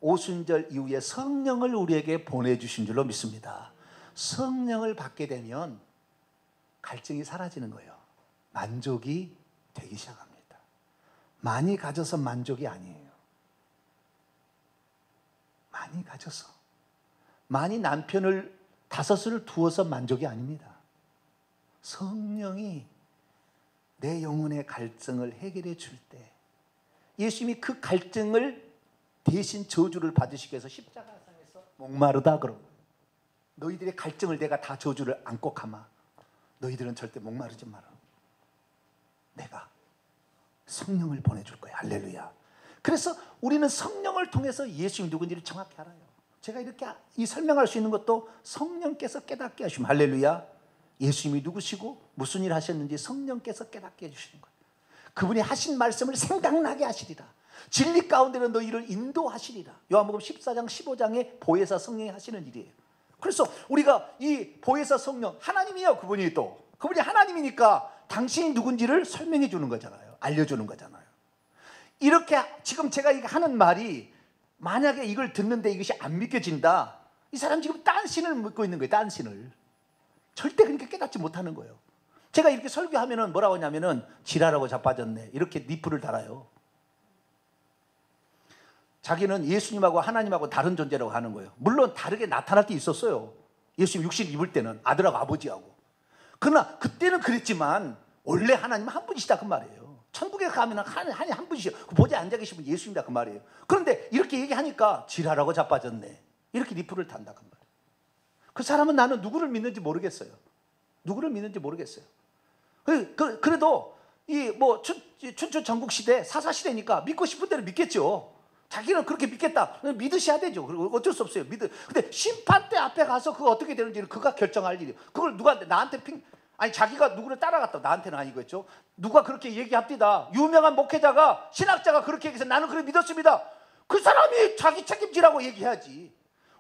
오순절 이후에 성령을 우리에게 보내주신 줄로 믿습니다. 성령을 받게 되면 갈증이 사라지는 거예요. 만족이 되기 시작합니다. 많이 가져서 만족이 아니에요. 많이 가져서 많이 남편을 다섯을 두어서 만족이 아닙니다. 성령이 내 영혼의 갈증을 해결해 줄 때 예수님이 그 갈증을 대신 저주를 받으시기 위해서 십자가상에서 목마르다 그러고 너희들의 갈증을 내가 다 저주를 안고 가마. 너희들은 절대 목마르지 마라. 내가 성령을 보내줄 거야. 할렐루야. 그래서 우리는 성령을 통해서 예수님이 누군지를 정확히 알아요. 제가 이렇게 이 설명할 수 있는 것도 성령께서 깨닫게 하시면 할렐루야. 예수님이 누구시고 무슨 일 하셨는지 성령께서 깨닫게 해주시는 거예요. 그분이 하신 말씀을 생각나게 하시리라. 진리 가운데는 너희를 인도하시리라. 요한복음 14장 15장에 보혜사 성령이 하시는 일이에요. 그래서 우리가 이 보혜사 성령 하나님이에요. 그분이 또 그분이 하나님이니까 당신이 누군지를 설명해 주는 거잖아요. 알려주는 거잖아요. 이렇게 지금 제가 하는 말이 만약에 이걸 듣는데 이것이 안 믿겨진다. 이 사람 지금 딴 신을 믿고 있는 거예요. 딴 신을. 절대 그렇게 깨닫지 못하는 거예요. 제가 이렇게 설교하면은 뭐라고 하냐면은 지랄하고 자빠졌네. 이렇게 리플을 달아요. 자기는 예수님하고 하나님하고 다른 존재라고 하는 거예요. 물론 다르게 나타날 때 있었어요. 예수님 육신 입을 때는 아들하고 아버지하고. 그러나 그때는 그랬지만 원래 하나님은 한 분이시다 그 말이에요. 천국에 가면 하나님 한 분이시요. 보좌에 앉아 계시면 예수님이다 그 말이에요. 그런데 이렇게 얘기하니까 지랄하고 자빠졌네. 이렇게 리플을 단다 그 말이에요. 그 사람은 나는 누구를 믿는지 모르겠어요. 누구를 믿는지 모르겠어요. 그래도 이 뭐 춘추 전국 시대 사사 시대니까 믿고 싶은 대로 믿겠죠. 자기는 그렇게 믿겠다. 믿으셔야 되죠. 그리고 어쩔 수 없어요. 근데 심판대 앞에 가서 그거 어떻게 되는지를 그가 결정할 일이에요. 그걸 누가 나한테 아니 자기가 누구를 따라갔다. 나한테는 아니겠죠. 누가 그렇게 얘기합니다. 유명한 목회자가 신학자가 그렇게 얘기해서 나는 그렇게 믿었습니다. 그 사람이 자기 책임지라고 얘기해야지.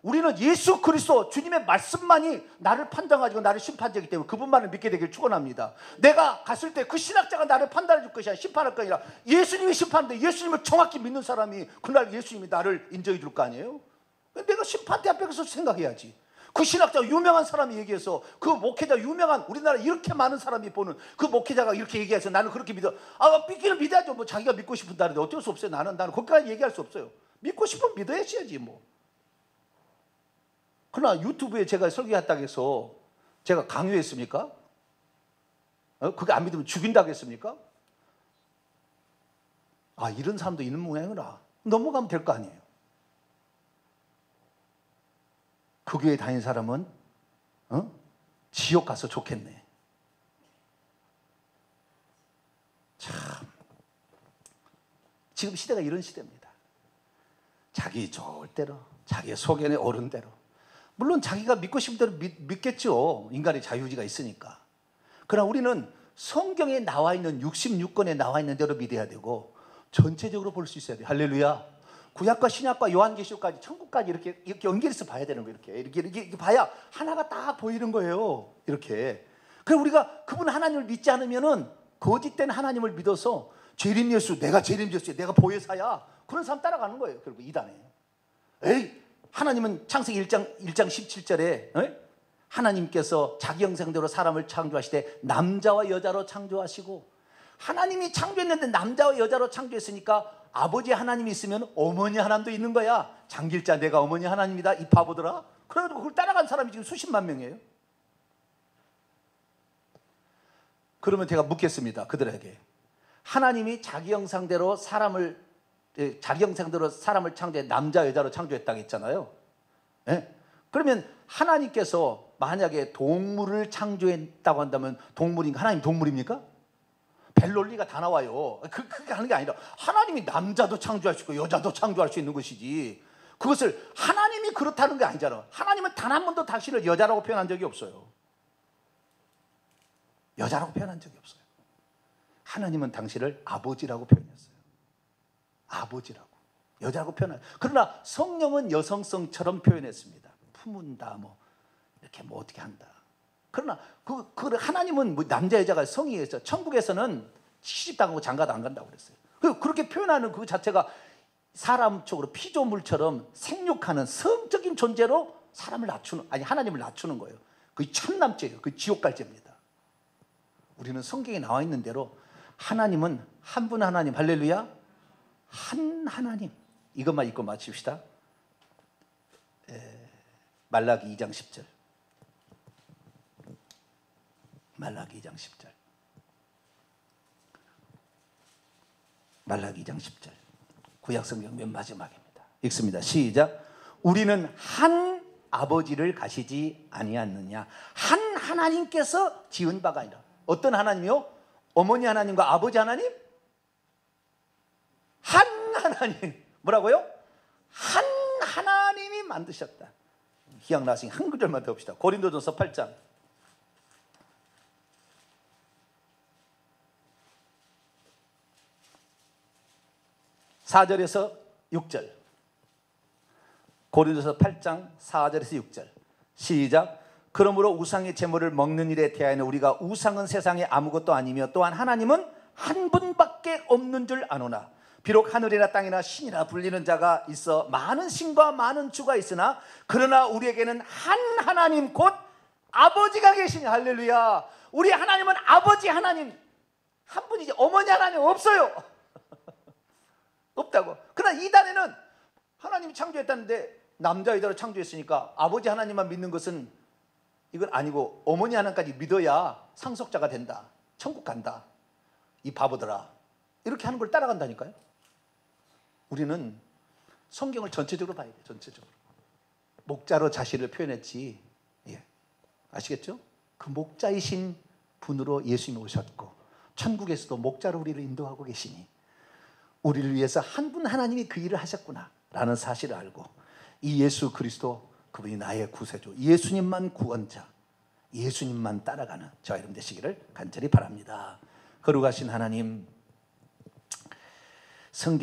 우리는 예수 그리스도 주님의 말씀만이 나를 판단하고 나를 심판하기 때문에 그분만을 믿게 되길 축원합니다. 내가 갔을 때 그 신학자가 나를 판단해 줄 것이 아니라 심판할 거 아니라 예수님이 심판하는데 예수님을 정확히 믿는 사람이 그날 예수님이 나를 인정해 줄 거 아니에요? 내가 심판대 앞에 가서 생각해야지. 그 신학자 유명한 사람이 얘기해서, 그 목회자 유명한, 우리나라 이렇게 많은 사람이 보는 그 목회자가 이렇게 얘기해서 나는 그렇게 믿어. 믿기는 믿어야죠. 뭐 자기가 믿고 싶은다는데 어쩔 수 없어요. 나는 거기까지 얘기할 수 없어요. 믿고 싶으면 믿어야지 뭐. 그러나 유튜브에 제가 설교했다고 해서 제가 강요했습니까? 그게 안 믿으면 죽인다고 했습니까? 이런 사람도 있는 모양이구나. 넘어가면 될 거 아니에요. 그 교회 다니는 사람은 지옥 가서 좋겠네. 참, 지금 시대가 이런 시대입니다. 자기 좋을 대로, 자기의 소견에 오른 대로. 물론 자기가 믿고 싶은 대로 믿겠죠. 인간의 자유의지가 있으니까. 그러나 우리는 성경에 나와 있는 66권에 나와 있는 대로 믿어야 되고 전체적으로 볼 수 있어야 돼요. 할렐루야. 구약과 신약과 요한계시록까지, 천국까지 이렇게 연결해서 봐야 되는 거예요. 이렇게 봐야 하나가 딱 보이는 거예요. 이렇게. 그래서 우리가 그분 하나님을 믿지 않으면은 거짓된 하나님을 믿어서 재림 예수, 내가 재림 예수야, 내가 보혜사야, 그런 사람 따라가는 거예요. 결국 이단에. 하나님은 창세기 1장 17절에 하나님께서 자기 형상대로 사람을 창조하시되 남자와 여자로 창조하시고, 하나님이 창조했는데 남자와 여자로 창조했으니까 아버지 하나님이 있으면 어머니 하나님도 있는 거야. 장길자, 내가 어머니 하나님이다, 이 바보들아. 그래가지고 그걸 따라간 사람이 지금 수십만 명이에요. 그러면 제가 묻겠습니다. 그들에게, 하나님이 자기 형상대로 사람을 창조해 남자 여자로 창조했다고 했잖아요. 그러면 하나님께서 만약에 동물을 창조했다고 한다면 하나님 동물입니까? 벨논리가 다 나와요. 그렇게 하는 게 아니라 하나님이 남자도 창조할 수 있고 여자도 창조할 수 있는 것이지, 그것을 하나님이 그렇다는 게 아니잖아. 하나님은 단 한 번도 당신을 여자라고 표현한 적이 없어요. 여자라고 표현한 적이 없어요. 하나님은 당신을 아버지라고 표현했어요. 아버지라고. 여자라고 표현해요. 그러나 성령은 여성성처럼 표현했습니다. 품은다, 이렇게 어떻게 한다. 그러나 그 하나님은 남자 여자가 성이에서 천국에서는 시집당하고 장가도 안 간다고 그랬어요. 그렇게 표현하는 그 자체가 사람 쪽으로 피조물처럼 생육하는 성적인 존재로 하나님을 낮추는 거예요. 그게 천남죄예요. 그게 지옥갈죄입니다. 우리는 성경에 나와 있는 대로 하나님은 한 분 하나님, 할렐루야, 한 하나님, 이것만 읽고 마칩시다. 말라기 2장 10절. 말라기 2장 10절. 말라기 2장 10절. 구약성경 맨 마지막입니다. 읽습니다. 시작. 우리는 한 아버지를 가시지 아니하느냐. 한 하나님께서 지은 바가 아니라. 어떤 하나님이요? 어머니 하나님과 아버지 하나님? 한 하나님. 뭐라고요? 한 하나님이 만드셨다. 기억나시니 한 구절만 더 봅시다. 고린도전서 8장 4절에서 6절. 고린도서 8장 4절에서 6절. 시작. 그러므로 우상의 제물을 먹는 일에 대하여는 우리가 우상은 세상에 아무것도 아니며 또한 하나님은 한 분밖에 없는 줄 아노나, 비록 하늘이나 땅이나 신이라 불리는 자가 있어 많은 신과 많은 주가 있으나 그러나 우리에게는 한 하나님 곧 아버지가 계시니. 할렐루야. 우리 하나님은 아버지 하나님 한 분이지 어머니 하나님 없어요. 없다고. 그러나 이단에는 하나님이 창조했다는데 남자 여자로 창조했으니까 아버지 하나님만 믿는 것은 이건 아니고 어머니 하나님까지 믿어야 상속자가 된다, 천국 간다, 이 바보들아, 이렇게 하는 걸 따라간다니까요. 우리는 성경을 전체적으로 봐야 돼요. 전체적으로. 목자로 자신을 표현했지. 아시겠죠? 그 목자이신 분으로 예수님이 오셨고 천국에서도 목자로 우리를 인도하고 계시니 우리를 위해서 한 분 하나님이 그 일을 하셨구나 라는 사실을 알고, 이 예수 그리스도, 그분이 나의 구세주, 예수님만 구원자, 예수님만 따라가는 저와 여러분 되시기를 간절히 바랍니다. 거룩하신 하나님, 성경